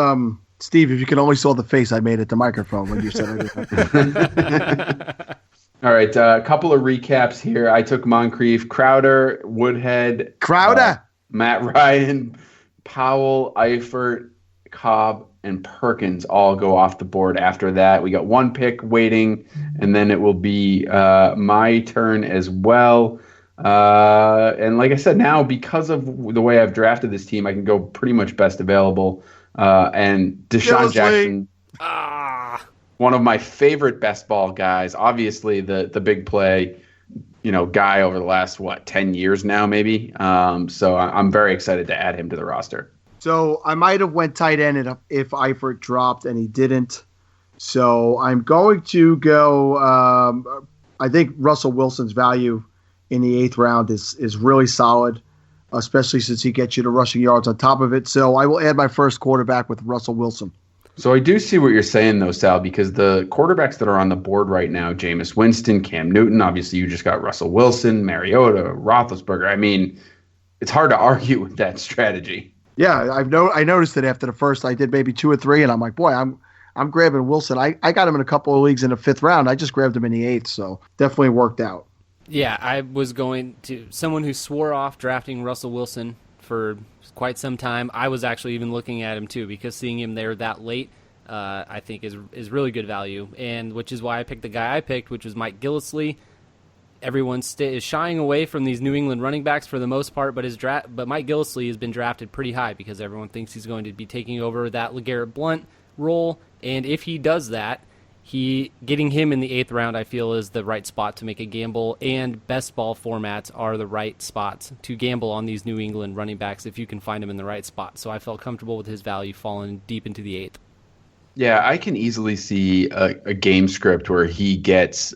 Steve, if you can only saw the face I made at the microphone when you said it. All right, a couple of recaps here. I took Moncrief, Crowder, Woodhead, Crowder. Matt Ryan, Powell, Eifert, Cobb, and Perkins all go off the board after that. We got one pick waiting, and then it will be my turn as well. And like I said, now because of the way I've drafted this team, I can go pretty much best available. And Deshaun Seriously? Jackson, one of my favorite best ball guys, obviously the big play, guy over the last 10 years now, maybe. So I'm very excited to add him to the roster. So I might have went tight end if Eifert dropped and he didn't. So I'm going to go. I think Russell Wilson's value in the 8th round is really solid, especially since he gets you to rushing yards on top of it. So I will add my first quarterback with Russell Wilson. So I do see what you're saying, though, Sal, because the quarterbacks that are on the board right now, Jameis Winston, Cam Newton, obviously you just got Russell Wilson, Mariota, Roethlisberger. I mean, it's hard to argue with that strategy. Yeah, I noticed it after the first. I did maybe 2 or 3, and I'm like, boy, I'm grabbing Wilson. I got him in a couple of leagues in the 5th round. I just grabbed him in the 8th, so definitely worked out. Yeah, I was going to someone who swore off drafting Russell Wilson for quite some time. I was actually even looking at him too, because seeing him there that late, I think is really good value, and which is why I picked the guy I picked, which was Mike Gillislee. Everyone is shying away from these New England running backs for the most part, but Mike Gillislee has been drafted pretty high because everyone thinks he's going to be taking over that LeGarrette Blount role, and if he does that, getting him in the 8th round, I feel, is the right spot to make a gamble, and best ball formats are the right spots to gamble on these New England running backs if you can find them in the right spot. So I felt comfortable with his value falling deep into the 8th. Yeah, I can easily see a game script where he gets,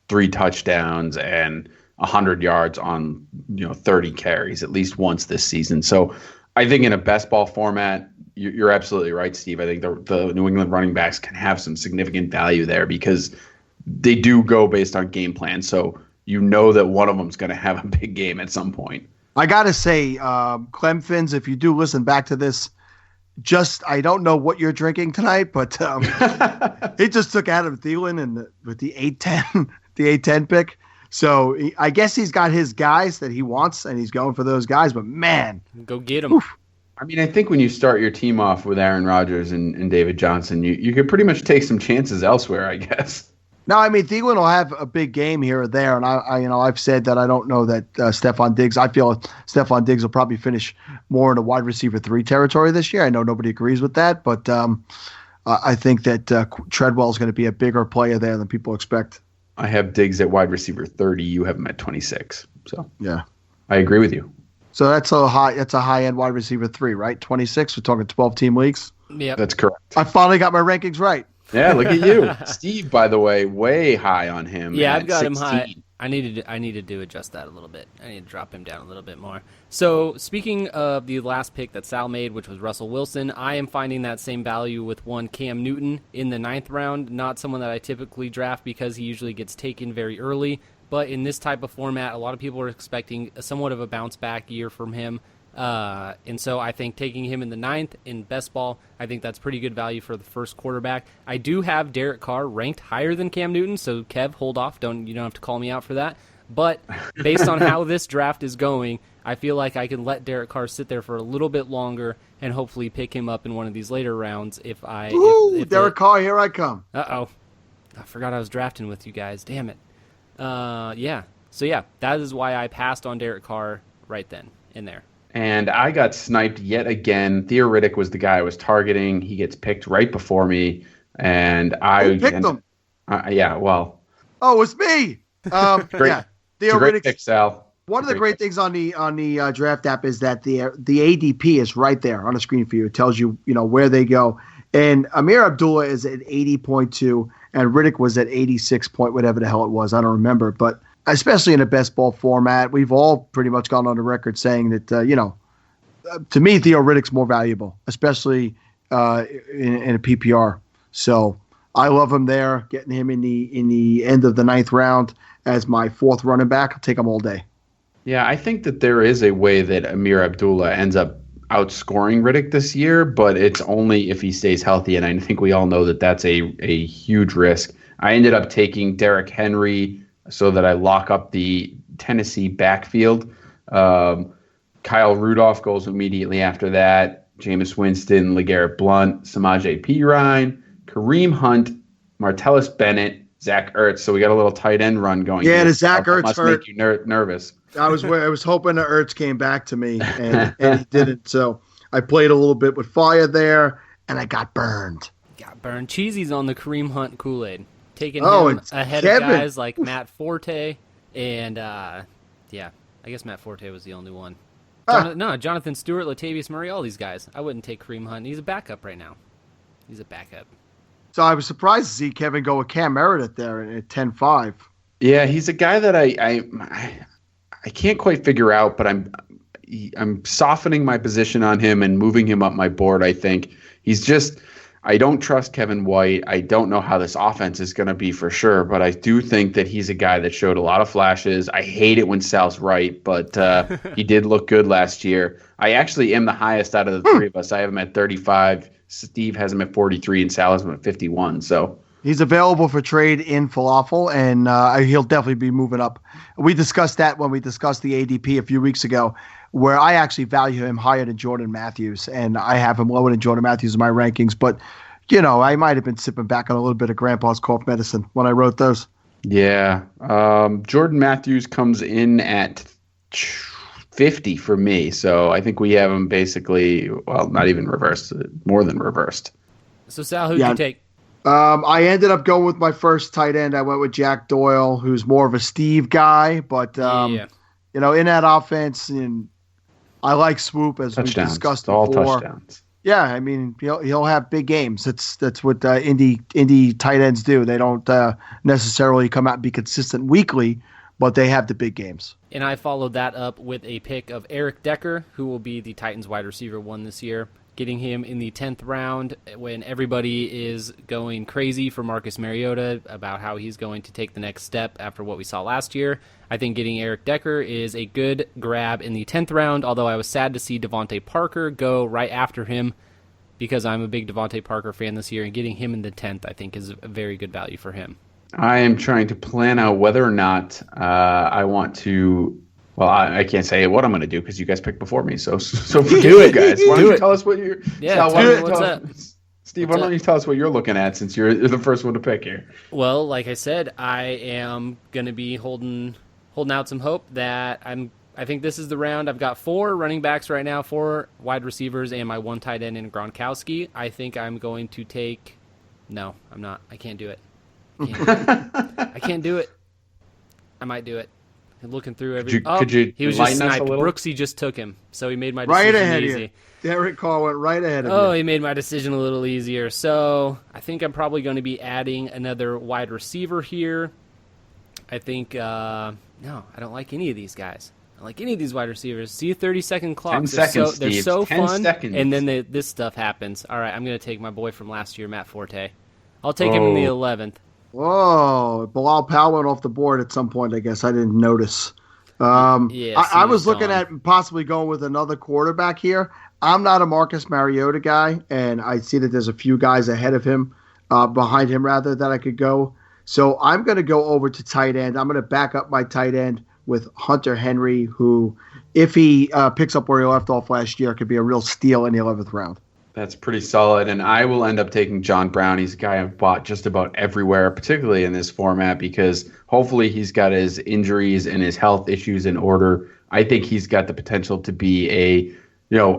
3 touchdowns and 100 yards on, 30 carries at least once this season. So I think in a best ball format, you're absolutely right, Steve. I think the New England running backs can have some significant value there because they do go based on game plan. So you know that one of them's going to have a big game at some point. I got to say, Clem Fins, if you do listen back to this, I don't know what you're drinking tonight, but he just took Adam Thielen with the 8-10 pick. So I guess he's got his guys that he wants, and he's going for those guys. But, man. Go get them. Oof. I mean, I think when you start your team off with Aaron Rodgers and David Johnson, you could pretty much take some chances elsewhere, I guess. No, I mean, Thielen will have a big game here or there, and I've said that I don't know that Stephon Diggs. I feel Stephon Diggs will probably finish more in the wide receiver 3 territory this year. I know nobody agrees with that, but I think that Treadwell is going to be a bigger player there than people expect. I have Diggs at wide receiver 30. You have him at 26. So yeah, I agree with you. So that's a high end wide receiver 3, right? 26. We're talking 12-team leagues. Yeah, that's correct. I finally got my rankings right. Yeah, look at you, Steve. By the way, way high on him. Yeah, I've got 16. Him high. I needed to adjust that a little bit. I need to drop him down a little bit more. So speaking of the last pick that Sal made, which was Russell Wilson, I am finding that same value with one Cam Newton in the 9th round. Not someone that I typically draft because he usually gets taken very early. But in this type of format, a lot of people are expecting somewhat of a bounce-back year from him. And so I think taking him in the 9th in best ball, I think that's pretty good value for the first quarterback. I do have Derek Carr ranked higher than Cam Newton, so Kev, hold off. You don't have to call me out for that. But based on how this draft is going, I feel like I can let Derek Carr sit there for a little bit longer and hopefully pick him up in one of these later rounds if Derek Carr, here I come. Uh-oh. I forgot I was drafting with you guys. Damn it. Yeah. So, yeah, that is why I passed on Derek Carr right then in there. And I got sniped yet again. Theo Riddick was the guy I was targeting. He gets picked right before me. And I picked him. Yeah, well. Oh, it's me. Great, yeah. Theo Riddick. Riddick. Pick, Sal. One of the great things on the draft app is that the ADP is right there on the screen for you. It tells you, where they go. And Amir Abdullah is at 80.2, and Riddick was at 86 point whatever the hell it was. I don't remember. But especially in a best ball format, we've all pretty much gone on the record saying that, to me, Theo Riddick's more valuable, especially in a PPR. So I love him there, getting him in the end of the 9th round as my 4th running back. I'll take him all day. Yeah, I think that there is a way that Amir Abdullah ends up outscoring Riddick this year, but it's only if he stays healthy, and I think we all know that that's a huge risk. I ended up taking Derrick Henry so that I lock up the Tennessee backfield. Kyle Rudolph goes immediately after that. Jameis Winston, LeGarrette Blount, Samaje Perine, Kareem Hunt, Martellus Bennett, Zach Ertz. So we got a little tight end run going. Yeah, the Zach Ertz must hurt. Make you nervous. I was hoping that Ertz came back to me, and he didn't. So I played a little bit with fire there, and I got burned. Cheesy's on the Kareem Hunt Kool-Aid. Taking him ahead of guys like Matt Forte and, I guess Matt Forte was the only one. Jonathan Stewart, Latavius Murray, all these guys. I wouldn't take Kareem Hunt. He's a backup right now. He's a backup. So I was surprised to see Kevin go with Cam Meredith there at 10-5. Yeah, he's a guy that I can't quite figure out, but I'm softening my position on him and moving him up my board. I think he's just. I don't trust Kevin White. I don't know how this offense is going to be for sure, but I do think that he's a guy that showed a lot of flashes. I hate it when Sal's right, but he did look good last year. I actually am the highest out of the three of us. I have him at 35. Steve has him at 43, and Sal has him at 51. So he's available for trade in Falafel, and he'll definitely be moving up. We discussed that when we discussed the ADP a few weeks ago, where I actually value him higher than Jordan Matthews, and I have him lower than Jordan Matthews in my rankings. But, I might have been sipping back on a little bit of Grandpa's cough medicine when I wrote those. Yeah. Jordan Matthews comes in at 50 for me, so I think we have him basically, well, not even reversed, more than reversed. So, Sal, who'd you take? I ended up going with my first tight end. I went with Jack Doyle, who's more of a Steve guy, but in that offense, and I like Swoop as we discussed all before. Touchdowns. Yeah, I mean he'll have big games. That's what indie tight ends do. They don't necessarily come out and be consistent weekly, but they have the big games. And I followed that up with a pick of Eric Decker, who will be the Titans wide receiver 1 this year. Getting him in the 10th round when everybody is going crazy for Marcus Mariota about how he's going to take the next step after what we saw last year. I think getting Eric Decker is a good grab in the 10th round, although I was sad to see Devontae Parker go right after him because I'm a big Devontae Parker fan this year, and getting him in the 10th I think is a very good value for him. I am trying to plan out whether or not I want to. Well, I can't say what I'm going to do because you guys picked before me. So for you guys, why don't you tell us what you're? Yeah, what's up? Steve, why don't you tell us what you're looking at since you're the first one to pick here? Well, like I said, I am going to be holding out some hope that I think this is the round. I've got 4 running backs right now, 4 wide receivers, and my 1 tight end in Gronkowski. I think I'm going to take. No, I'm not. I can't do it. I can't do it. I might do it. Looking through every. Could you he was just sniped. Brooksy just took him, so he made my right decision ahead easy. Of you. Derek Carr went right ahead of you. Oh, he made my decision a little easier. So I think I'm probably going to be adding another wide receiver here. I think no, I don't like any of these guys. I don't like any of these wide receivers. See a 30-second clock. 10 seconds, they're so 10 fun, seconds. and then this stuff happens. All right, I'm going to take my boy from last year, Matt Forte. I'll take him in the 11th. Whoa, Bilal Powell went off the board at some point. I guess I didn't notice. I was looking at possibly going with another quarterback here. I'm not a Marcus Mariota guy, and I see that there's a few guys ahead of him, behind him rather, that I could go. So I'm going to go over to tight end. I'm going to back up my tight end with Hunter Henry, who, if he picks up where he left off last year, could be a real steal in the 11th round. That's pretty solid, and I will end up taking John Brown. He's a guy I've bought just about everywhere, particularly in this format, because hopefully he's got his injuries and his health issues in order. I think he's got the potential to be a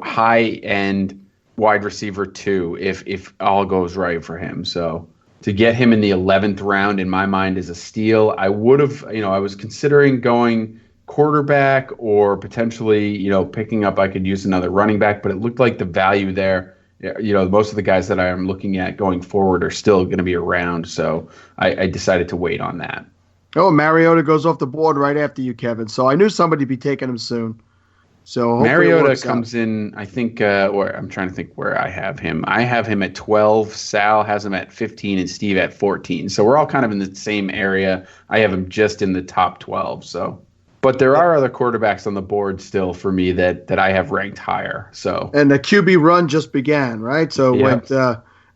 high-end wide receiver 2 if all goes right for him. So to get him in the 11th round, in my mind, is a steal. I would have, I was considering going quarterback or potentially, picking up, I could use another running back, but it looked like the value there. Most of the guys that I am looking at going forward are still going to be around, so I decided to wait on that. Oh, Mariota goes off the board right after you, Kevin. So I knew somebody would be taking him soon. So Mariota comes in, I think, I'm trying to think where I have him. I have him at 12. Sal has him at 15, and Steve at 14. So we're all kind of in the same area. I have him just in the top 12. So. But there are other quarterbacks on the board still for me that I have ranked higher. So and the QB run just began, right? So it went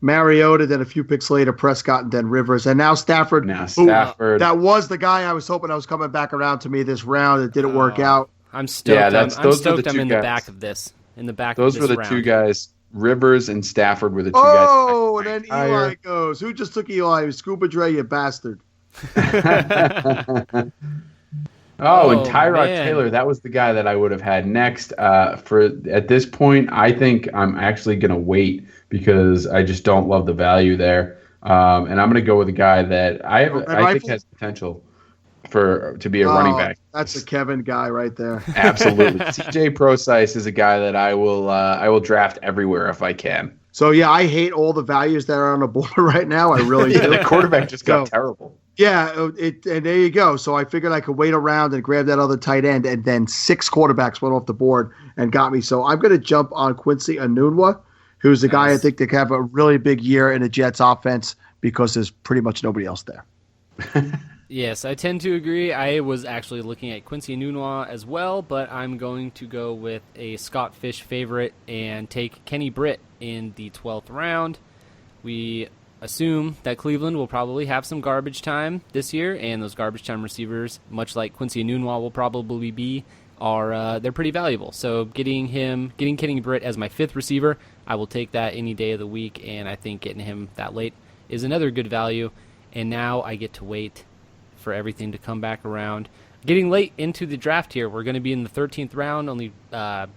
Mariota, then a few picks later, Prescott, and then Rivers, and now Stafford. That was the guy I was hoping I was coming back around to me this round. It didn't work out. I'm stoked. I'm stoked. I'm in the back of this. In the back. Those of this were the round. 2 guys. Rivers and Stafford were the 2 guys. Oh, and then Eli goes. Who just took Eli? Scuba Dre, you bastard. And Tyrod Taylor, that was the guy that I would have had next. At this point, I think I'm actually going to wait because I just don't love the value there. And I'm going to go with a guy that I think has potential. to be a running back. That's a Kevin guy right there. Absolutely. CJ Prosise is a guy that I will draft everywhere if I can. So, yeah, I hate all the values that are on the board right now. I really do. The quarterback just got terrible. Yeah, and there you go. So I figured I could wait around and grab that other tight end, and then 6 quarterbacks went off the board and got me. So I'm going to jump on Quincy Enunwa, who's the guy I think that could have a really big year in the Jets offense because there's pretty much nobody else there. Yes, I tend to agree. I was actually looking at Quincy Enunwa as well, but I'm going to go with a Scott Fish favorite and take Kenny Britt in the 12th round. We assume that Cleveland will probably have some garbage time this year, and those garbage time receivers, much like Quincy Enunwa will probably be, they're pretty valuable. So getting Kenny Britt as my 5th receiver, I will take that any day of the week, and I think getting him that late is another good value. And now I get to wait for everything to come back around. Getting late into the draft here, we're going to be in the 13th round. Only we're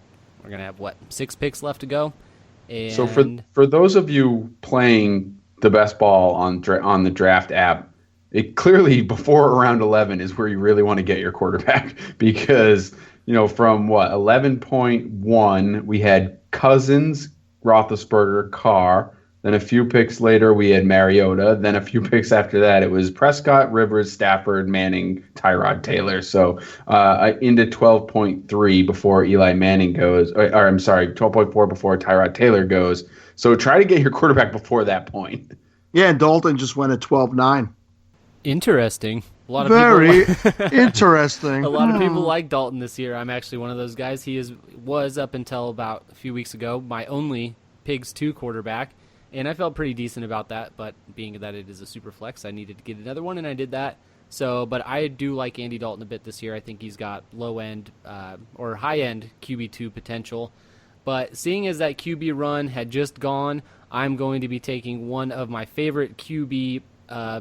going to have 6 picks left to go. And so for those of you playing the best ball on the draft app, it clearly before round 11 is where you really want to get your quarterback because, from 11.1, we had Cousins, Roethlisberger, Carr. Then a few picks later, we had Mariota. Then a few picks after that, it was Prescott, Rivers, Stafford, Manning, Tyrod Taylor. So into 12.3 before Eli Manning goes. 12.4 before Tyrod Taylor goes. So try to get your quarterback before that point. Yeah, and Dalton just went at 12-9. Interesting. A lot of Very people interesting. A lot of people like Dalton this year. I'm actually one of those guys. He was up until about a few weeks ago my only Pigs 2 quarterback. And I felt pretty decent about that, but being that it is a super flex, I needed to get another one, and I did that. So, but I do like Andy Dalton a bit this year. I think he's got low-end or high-end QB2 potential. But seeing as that QB run had just gone, I'm going to be taking one of my favorite QB,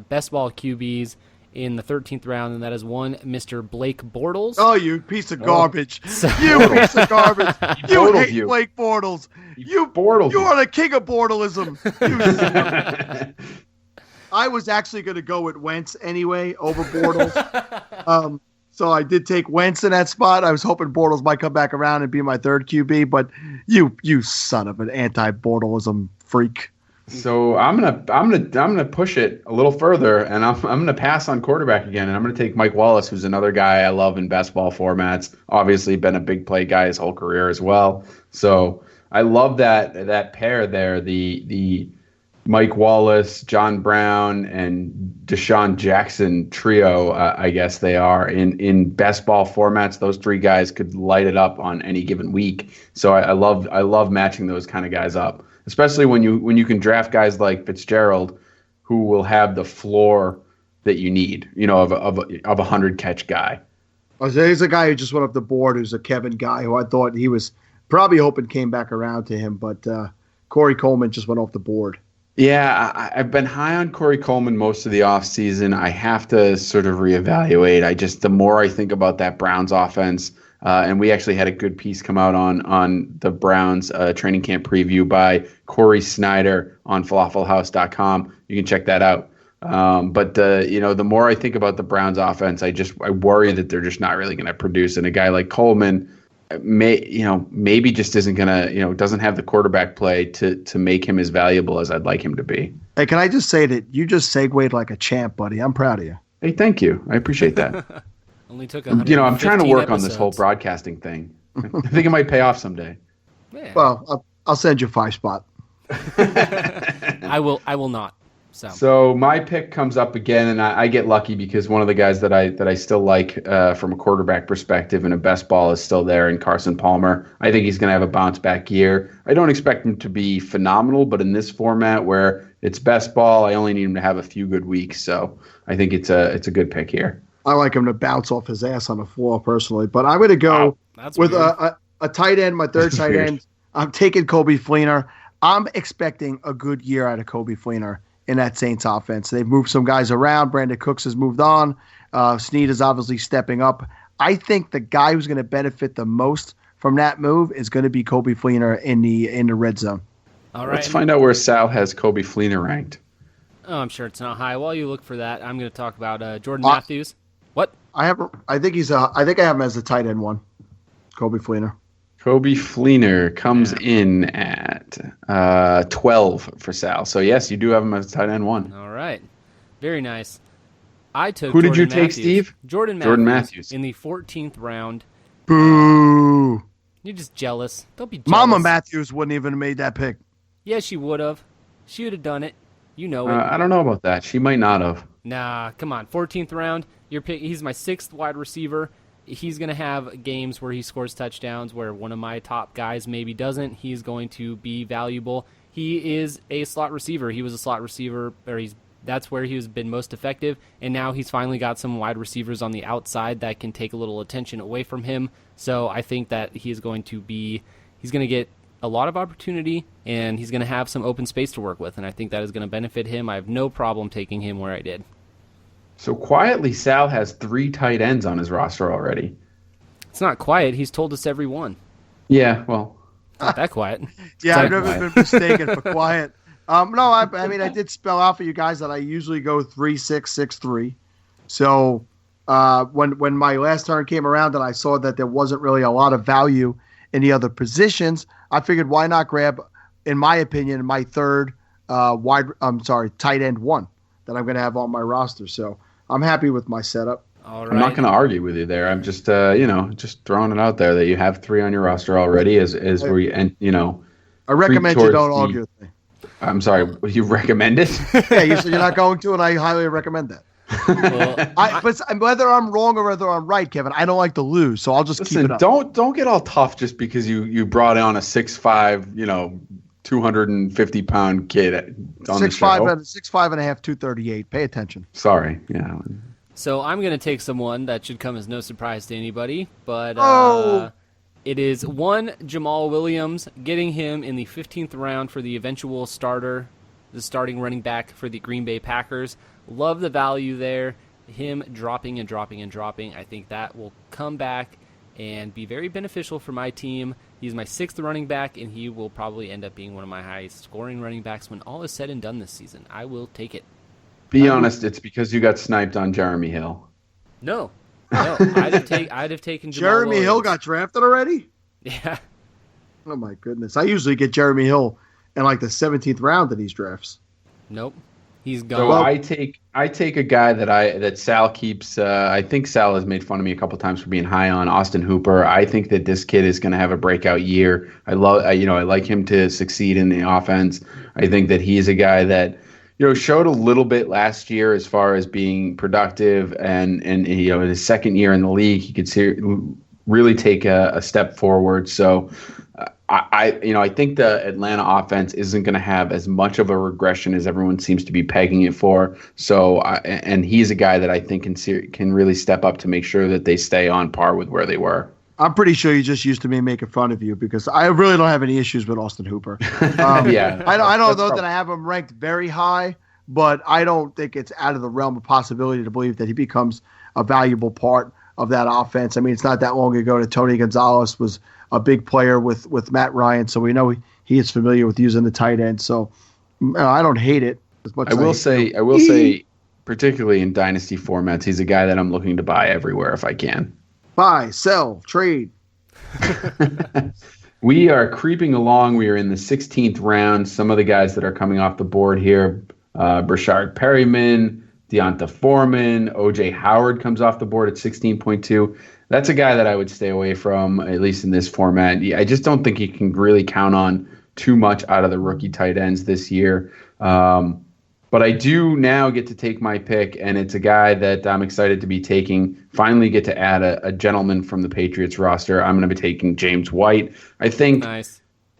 best ball QBs in the 13th round, and that is one Mr. Blake Bortles. Oh, you piece of garbage. You piece of garbage. You hate Blake Bortles. You are the king of Bortleism. I was actually going to go with Wentz anyway over Bortles. So I did take Wentz in that spot. I was hoping Bortles might come back around and be my 3rd QB, but you son of an anti-Bortleism freak. So I'm gonna push it a little further, and I'm gonna pass on quarterback again, and I'm gonna take Mike Wallace, who's another guy I love in best ball formats. Obviously, been a big play guy his whole career as well. So I love that pair there, the Mike Wallace, John Brown, and Deshaun Jackson trio. I guess they are in best ball formats. Those 3 guys could light it up on any given week. So I love matching those kind of guys up. Especially when you can draft guys like Fitzgerald, who will have the floor that you need, of a 100-catch guy. Oh, so he's a guy who just went up the board, who's a Kevin guy, who I thought he was probably hoping came back around to him, but Corey Coleman just went off the board. Yeah, I've been high on Corey Coleman most of the offseason. I have to sort of reevaluate. The more I think about that Browns offense, and we actually had a good piece come out on the Browns training camp preview by Corey Snyder on falafelhouse.com. You can check that out. But the more I think about the Browns offense, I worry that they're just not really going to produce. And a guy like Coleman maybe just isn't going to, doesn't have the quarterback play to make him as valuable as I'd like him to be. Hey, can I just say that you just segued like a champ, buddy? I'm proud of you. Hey, thank you. I appreciate that. Only took I'm trying to work on this whole broadcasting thing. I think it might pay off someday. Yeah. Well, I'll send you 5 spot. I will not. So my pick comes up again, and I get lucky because one of the guys that I still like from a quarterback perspective and a best ball is still there in Carson Palmer. I think he's going to have a bounce back year. I don't expect him to be phenomenal, but in this format where it's best ball, I only need him to have a few good weeks. So I think it's a good pick here. I like him to bounce off his ass on the floor personally, but I'm going to go with a tight end, my 3rd tight end. I'm taking Coby Fleener. I'm expecting a good year out of Coby Fleener in that Saints offense. They've moved some guys around. Brandon Cooks has moved on. Snead is obviously stepping up. I think the guy who's going to benefit the most from that move is going to be Coby Fleener in the red zone. All right. Let's find out where Sal has Coby Fleener ranked. Oh, I'm sure it's not high. While you look for that, I'm going to talk about Jordan Matthews. What? I think I have him as a tight end one. Kobe Fleener. Kobe Fleener comes in at 12 for Sal. So yes, you do have him as tight end one. All right, very nice. I took. Who Jordan did you take, Matthews. Steve? Jordan Matthews in the 14th round. Boo! You're just jealous. Don't be jealous. Mama Matthews wouldn't even have made that pick. Yeah, she would have. She would have done it. You know it. I don't know about that. She might not have. Nah, come on. 14th round. He's my 6th wide receiver. He's going to have games where he scores touchdowns, where one of my top guys maybe doesn't. He's going to be valuable. He is a slot receiver. He was a slot receiver, that's where he has been most effective, and now he's finally got some wide receivers on the outside that can take a little attention away from him. So I think that he's going to get a lot of opportunity, and he's going to have some open space to work with, and I think that is going to benefit him. I have no problem taking him where I did. So quietly, Sal has 3 tight ends on his roster already. It's not quiet. He's told us every one. Yeah, well. Not that quiet. Yeah, I've never been mistaken for quiet. No, I mean, I did spell out for you guys that I usually go 3-6-6-3. So when my last turn came around and I saw that there wasn't really a lot of value in the other positions, I figured why not grab, in my opinion, my third tight end one that I'm going to have on my roster. So I'm happy with my setup. All right. I'm not going to argue with you there. I'm just just throwing it out there that you have 3 on your roster already as where you, and I recommend you don't argue with me. I'm sorry, you recommend it? Yeah, you said you're not going to, and I highly recommend that. Well, but whether I'm wrong or whether I'm right, Kevin, I don't like to lose, so I'll just keep it up. Don't get all tough just because you brought on a 6'5", 250-pound kid on the show. 6'5" and a half, 238. Pay attention. Sorry, yeah. So I'm going to take someone that should come as no surprise to anybody, but it is one Jamal Williams, getting him in the 15th round for the eventual starter, the starting running back for the Green Bay Packers. Love the value there. Him dropping and dropping and dropping. I think that will come back and be very beneficial for my team. He's my 6th running back, and he will probably end up being one of my highest scoring running backs when all is said and done this season. I will take it. Be honest, it's because you got sniped on Jeremy Hill. No, I'd have taken Jamal Jeremy Williams. Hill got drafted already? Yeah. Oh, my goodness. I usually get Jeremy Hill in like the 17th round of these drafts. Nope. He's gone. So I take a guy that Sal keeps. I think Sal has made fun of me a couple times for being high on Austin Hooper. I think that this kid is going to have a breakout year. I like him to succeed in the offense. I think that he's a guy that showed a little bit last year as far as being productive, and in his second year in the league, he could really take a step forward. So I think the Atlanta offense isn't going to have as much of a regression as everyone seems to be pegging it for. So and he's a guy that I think can really step up to make sure that they stay on par with where they were. I'm pretty sure you just used to me making fun of you because I really don't have any issues with Austin Hooper. Yeah, I don't know that I have him ranked very high, but I don't think it's out of the realm of possibility to believe that he becomes a valuable part of that offense. I mean, it's not that long ago that Tony Gonzalez was a big player with Matt Ryan, so we know he is familiar with using the tight end. So I don't hate it as much. I will say, particularly in dynasty formats, he's a guy that I'm looking to buy everywhere if I can. Buy, sell, trade. We are creeping along. We are in the 16th round. Some of the guys that are coming off the board here, Brashard Perryman, Deonta Foreman, O.J. Howard comes off the board at 16.2. That's a guy that I would stay away from, at least in this format. I just don't think you can really count on too much out of the rookie tight ends this year. But I do now get to take my pick, and it's a guy that I'm excited to be taking. Finally get to add a gentleman from the Patriots roster. I'm going to be taking James White. I think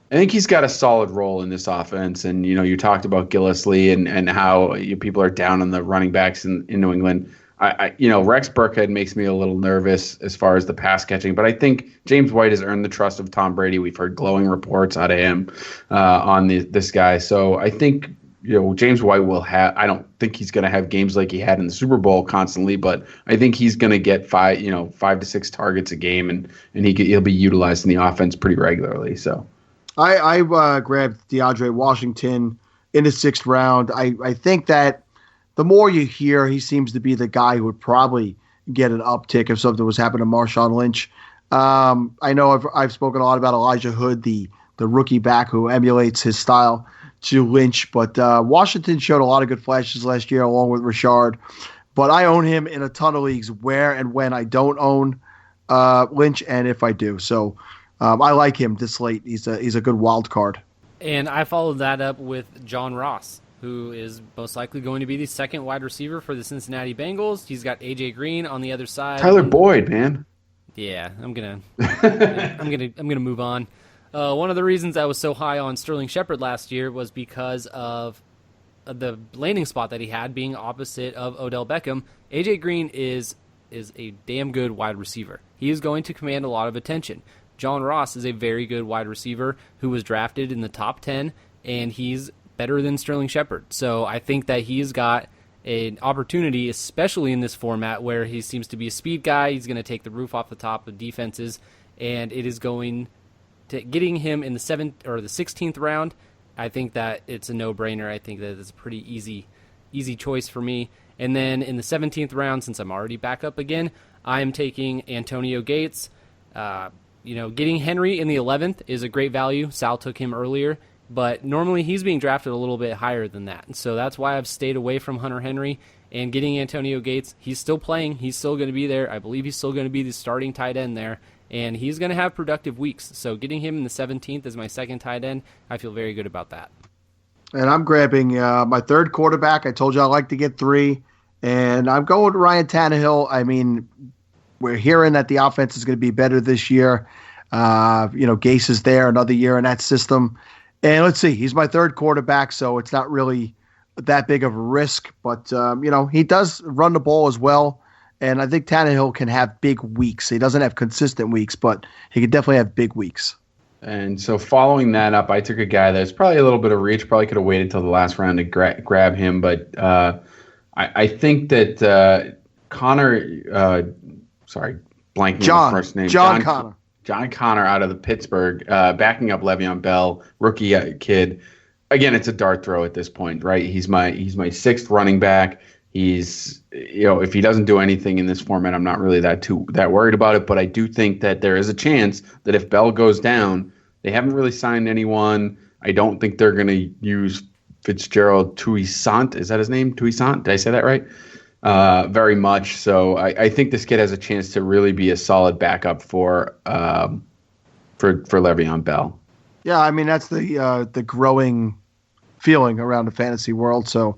he's got a solid role in this offense. And, you talked about Gillislee and how people are down on the running backs in New England. Rex Burkhead makes me a little nervous as far as the pass catching, but I think James White has earned the trust of Tom Brady. We've heard glowing reports out of him on this guy. So I think, James White will have. I don't think he's going to have games like he had in the Super Bowl constantly, but I think he's going to get 5 to 6 targets a game, and he'll be utilized in the offense pretty regularly. So I grabbed DeAndre Washington in the 6th round. I think that the more you hear, he seems to be the guy who would probably get an uptick if something was happening to Marshawn Lynch. I know I've spoken a lot about Elijah Hood, the rookie back who emulates his style to Lynch, but Washington showed a lot of good flashes last year along with Richard. But I own him in a ton of leagues where and when I don't own Lynch, and if I do. So I like him this late. He's a good wild card. And I followed that up with John Ross, who is most likely going to be the second wide receiver for the Cincinnati Bengals. He's got A.J. Green on the other side. Tyler Boyd, man. Yeah, I'm gonna move on. One of the reasons I was so high on Sterling Shepard last year was because of the landing spot that he had being opposite of Odell Beckham. A.J. Green is a damn good wide receiver. He is going to command a lot of attention. John Ross is a very good wide receiver who was drafted in the top 10, and he's better than Sterling Shepard. So I think that he's got an opportunity, especially in this format where he seems to be a speed guy. He's going to take the roof off the top of defenses, and it is going to getting him in the 7th or the 16th round. I think that it's a no-brainer. I think that it's a pretty easy choice for me. And then in the 17th round, since I'm already back up again, I am taking Antonio Gates. Getting Henry in the 11th is a great value. Sal took him earlier, but normally he's being drafted a little bit higher than that. And so that's why I've stayed away from Hunter Henry and getting Antonio Gates. He's still playing. He's still going to be there. I believe he's still going to be the starting tight end there, and he's going to have productive weeks. So getting him in the 17th as my second tight end, I feel very good about that. And I'm grabbing my third quarterback. I told you I like to get 3, and I'm going with Ryan Tannehill. I mean, we're hearing that the offense is going to be better this year. Gase is there another year in that system. And let's see, he's my third quarterback, so it's not really that big of a risk. But, he does run the ball as well. And I think Tannehill can have big weeks. He doesn't have consistent weeks, but he can definitely have big weeks. And so following that up, I took a guy that's probably a little bit of reach. Probably could have waited till the last round to grab him. But I think that Connor, blanking on the first name. John Connor. John Connor out of the Pittsburgh, backing up Le'Veon Bell, rookie kid. Again, it's a dart throw at this point, right? He's my 6th running back. He's, if he doesn't do anything in this format, I'm not really that worried about it. But I do think that there is a chance that if Bell goes down, they haven't really signed anyone. I don't think they're going to use Fitzgerald Toussaint. Is that his name? Toussaint? Did I say that right? Very much. So I think this kid has a chance to really be a solid backup for Le'Veon Bell. Yeah, I mean that's the growing feeling around the fantasy world. So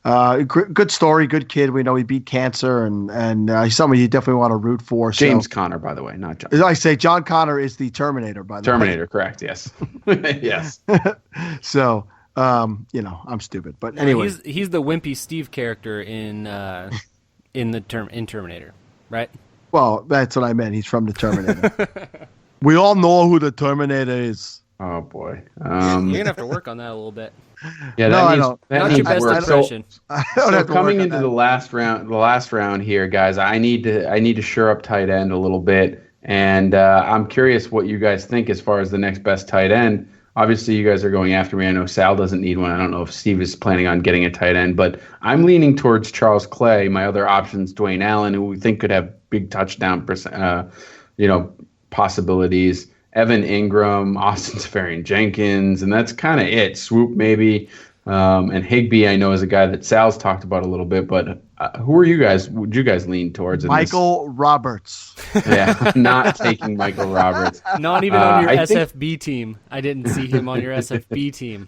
good story, good kid. We know he beat cancer, and he's somebody you definitely want to root for. James Conner, by the way, not John. As I say, John Connor is the Terminator, by the way. Terminator, correct? Yes, yes. So. I'm stupid, but anyway, he's the wimpy Steve character in Terminator, right? Well, that's what I meant. He's from the Terminator. We all know who the Terminator is. Oh boy, you're gonna have to work on that a little bit. Yeah, I don't. Not your best impression. So coming into the last round here, guys, I need to shore up tight end a little bit, and I'm curious what you guys think as far as the next best tight end. Obviously, you guys are going after me. I know Sal doesn't need one. I don't know if Steve is planning on getting a tight end, but I'm leaning towards Charles Clay. My other options, Dwayne Allen, who we think could have big touchdown possibilities. Evan Ingram, Austin Seferian-Jenkins, and that's kind of it. Swoop maybe, and Higbee I know is a guy that Sal's talked about a little bit, but who are you guys? Would you guys lean towards? Michael Roberts. Yeah, not taking Michael Roberts. Not even on your SFB team. I didn't see him on your SFB team.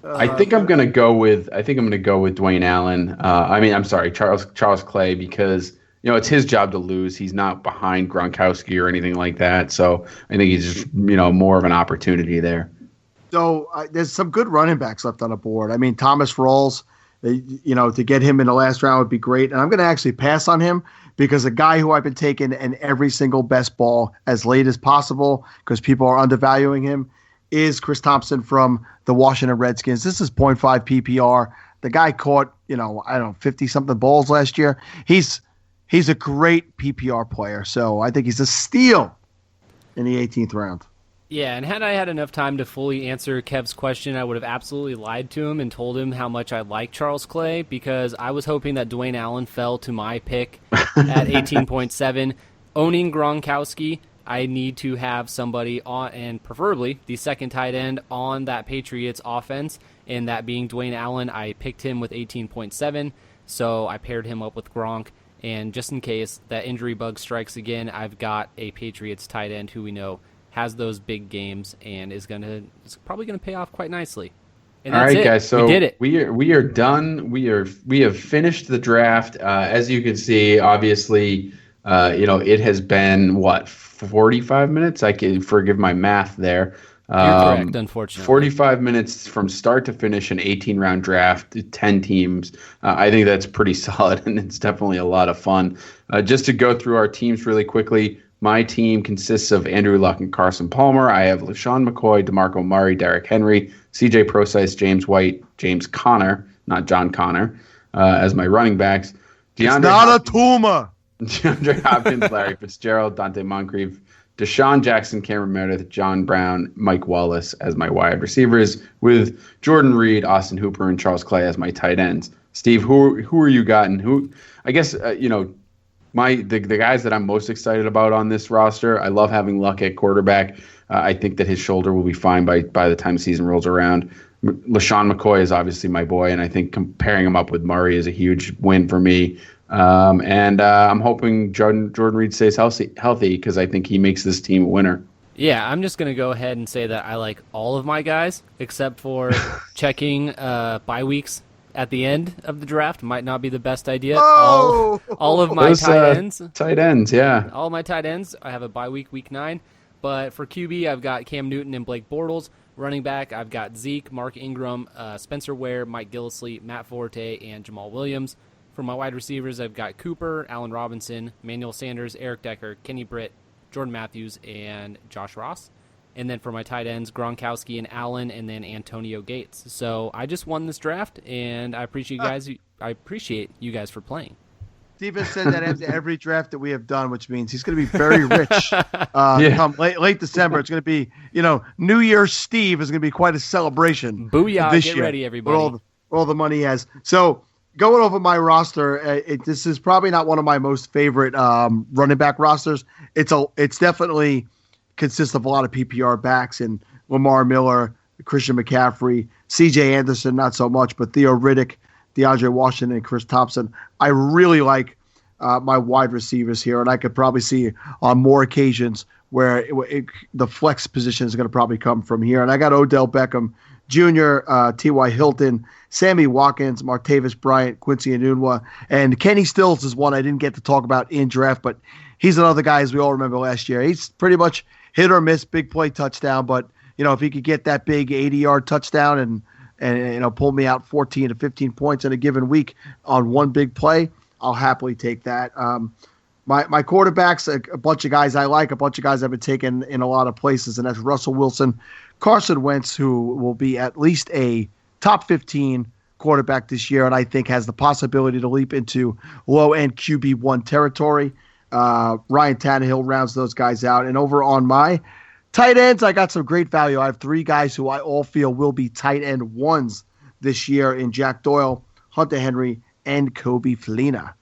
I think I'm gonna go with Dwayne Allen. I'm sorry, Charles Clay, because it's his job to lose. He's not behind Gronkowski or anything like that. So I think he's just more of an opportunity there. So there's some good running backs left on the board. I mean, Thomas Rawls, to get him in the last round would be great. And I'm going to actually pass on him because a guy who I've been taking in every single best ball as late as possible because people are undervaluing him is Chris Thompson from the Washington Redskins. This is 0.5 PPR. The guy caught, 50-something balls last year. He's a great PPR player. So I think he's a steal in the 18th round. Yeah, and had I had enough time to fully answer Kev's question, I would have absolutely lied to him and told him how much I like Charles Clay, because I was hoping that Dwayne Allen fell to my pick at 18.7. Owning Gronkowski, I need to have somebody on, and preferably the second tight end on that Patriots offense, and that being Dwayne Allen. I picked him with 18.7, so I paired him up with Gronk, and just in case that injury bug strikes again, I've got a Patriots tight end who we know has those big games and is probably gonna pay off quite nicely. And all that's right, it. guys. So we did it. We are done. We have finished the draft. As you can see, obviously, it has been 45 minutes. I can forgive my math there. You're correct, unfortunately. 45 minutes from start to finish, an 18-round draft, 10 teams. I think that's pretty solid, and it's definitely a lot of fun. Just to go through our teams really quickly. My team consists of Andrew Luck and Carson Palmer. I have LaShawn McCoy, DeMarco Murray, Derrick Henry, CJ Prosise, James White, James Conner, not John Connor, as my running backs. It's not a tumor. DeAndre Hopkins, Larry Fitzgerald, Dante Moncrief, Deshaun Jackson, Cameron Meredith, John Brown, Mike Wallace as my wide receivers, with Jordan Reed, Austin Hooper, and Charles Clay as my tight ends. Steve, who are you got? And who? I guess the guys that I'm most excited about on this roster. I love having Luck at quarterback. I think that his shoulder will be fine by the time the season rolls around. LaShawn McCoy is obviously my boy, and I think pairing him up with Murray is a huge win for me. And I'm hoping Jordan Reed stays healthy because I think he makes this team a winner. Yeah, I'm just going to go ahead and say that I like all of my guys, except for checking bye weeks at the end of the draft. Might not be the best idea. Oh! All of my tight ends. Tight ends, yeah. All of my tight ends, I have a bye week 9. But for QB, I've got Cam Newton and Blake Bortles. Running back, I've got Zeke, Mark Ingram, Spencer Ware, Mike Gillislee, Matt Forte, and Jamal Williams. For my wide receivers, I've got Cooper, Allen Robinson, Manuel Sanders, Eric Decker, Kenny Britt, Jordan Matthews, and Josh Ross. And then for my tight ends, Gronkowski and Allen, and then Antonio Gates. So I just won this draft, and I appreciate you guys for playing. Steven said that after every draft that we have done, which means he's going to be very rich. Come late December, it's going to be, New Year's Steve is going to be quite a celebration. Booyah! This Get year, ready, everybody! With all the money he has. So going over my roster, this is probably not one of my most favorite running back rosters. It's definitely consists of a lot of PPR backs and Lamar Miller, Christian McCaffrey, C.J. Anderson, not so much, but Theo Riddick, DeAndre Washington, and Chris Thompson. I really like my wide receivers here, and I could probably see on more occasions where the flex position is going to probably come from here. And I got Odell Beckham Jr., T.Y. Hilton, Sammy Watkins, Martavis Bryant, Quincy Enunwa, and Kenny Stills is one I didn't get to talk about in draft, but he's another guy, as we all remember last year. He's pretty much hit or miss, big play touchdown, but if he could get that big 80-yard touchdown and pull me out 14 to 15 points in a given week on one big play, I'll happily take that. My quarterbacks, a bunch of guys I like, a bunch of guys I've been taking in a lot of places, and that's Russell Wilson, Carson Wentz, who will be at least a top 15 quarterback this year, and I think has the possibility to leap into low-end QB1 territory. Ryan Tannehill rounds those guys out. And over on my tight ends, I got some great value. I have 3 guys who I all feel will be tight end ones this year in Jack Doyle, Hunter Henry, and Kobe Fleener.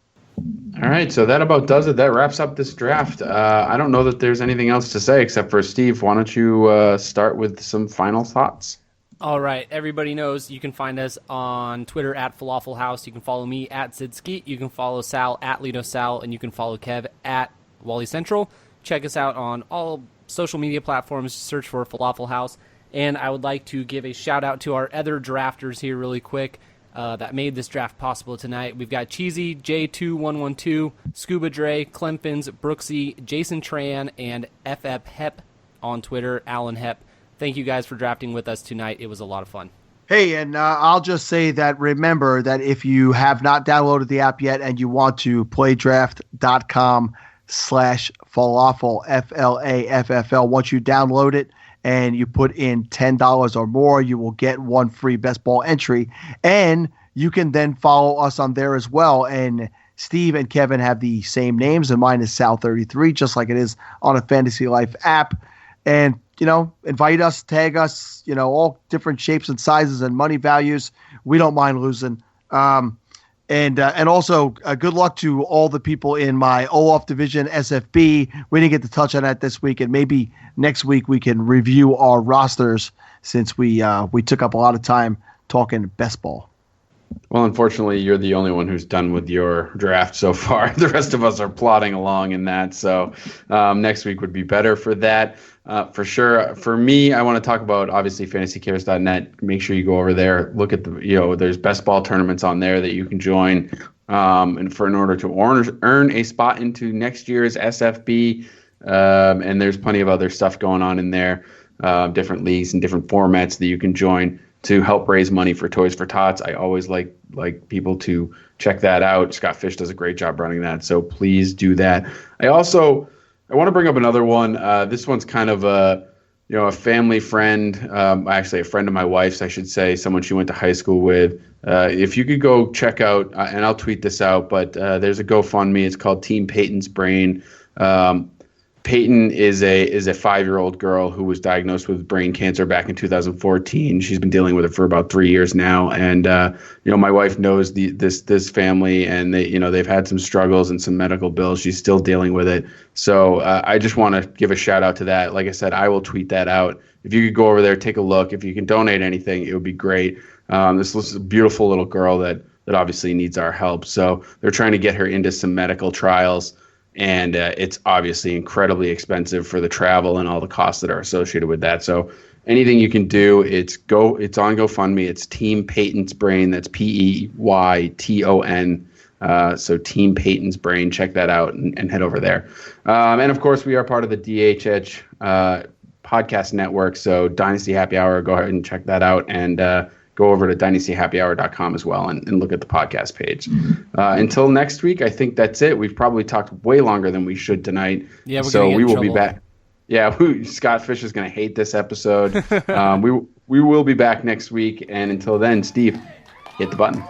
All right, so that about does it. That wraps up this draft. I don't know that there's anything else to say except for Steve. Why don't you start with some final thoughts? All right, everybody knows you can find us on Twitter at Falafel House. You can follow me at Sid Skeet. You can follow Sal at Lito Sal, and you can follow Kev at Wally Central. Check us out on all social media platforms. Search for Falafel House. And I would like to give a shout out to our other drafters here really quick that made this draft possible tonight. We've got Cheesy, J2112, Scuba Dre, Clemfins, Brooksy, Jason Tran, and FF Hep on Twitter, Alan Hep. Thank you guys for drafting with us tonight. It was a lot of fun. Hey, and I'll just say that remember that if you have not downloaded the app yet and you want to, playdraft.com/falafel, FLAFFL. Once you download it and you put in $10 or more, you will get one free best ball entry. And you can then follow us on there as well. And Steve and Kevin have the same names, and mine is Sal33, just like it is on a Fantasy Life app. And invite us, tag us, all different shapes and sizes and money values. We don't mind losing. And also good luck to all the people in my Olaf division, SFB. We didn't get to touch on that this week, and maybe next week we can review our rosters since we took up a lot of time talking best ball. Well, unfortunately, you're the only one who's done with your draft so far. The rest of us are plodding along in that. So next week would be better for that. For sure. For me, I want to talk about, obviously, fantasycares.net. Make sure you go over there. Look at there's best ball tournaments on there that you can join. And in order to earn a spot into next year's SFB. And there's plenty of other stuff going on in there, different leagues and different formats that you can join to help raise money for Toys for Tots. I always like people to check that out. Scott Fish does a great job running that, so please do that. I want to bring up another one. This one's kind of a family friend, actually a friend of my wife's, I should say, someone she went to high school with. If you could go check out, and I'll tweet this out, but there's a GoFundMe. It's called Team Peyton's Brain. Peyton is a 5-year-old girl who was diagnosed with brain cancer back in 2014. She's been dealing with it for about 3 years now, and my wife knows this family, and they've had some struggles and some medical bills. She's still dealing with it, so I just want to give a shout out to that. Like I said, I will tweet that out. If you could go over there, take a look. If you can donate anything, it would be great. This is a beautiful little girl that obviously needs our help. So they're trying to get her into some medical trials. And it's obviously incredibly expensive for the travel and all the costs that are associated with that. So anything you can do, it's on GoFundMe. It's Team Peyton's Brain. That's Peyton. So Team Peyton's Brain. Check that out and head over there. And of course, we are part of the DHH podcast network. So Dynasty Happy Hour, go ahead and check that out. And go over to dynastyhappyhour.com as well and look at the podcast page. Until next week, I think that's it. We've probably talked way longer than we should tonight. Yeah, so we will be back. Yeah, Scott Fish is going to hate this episode. We will be back next week. And until then, Steve, hit the button.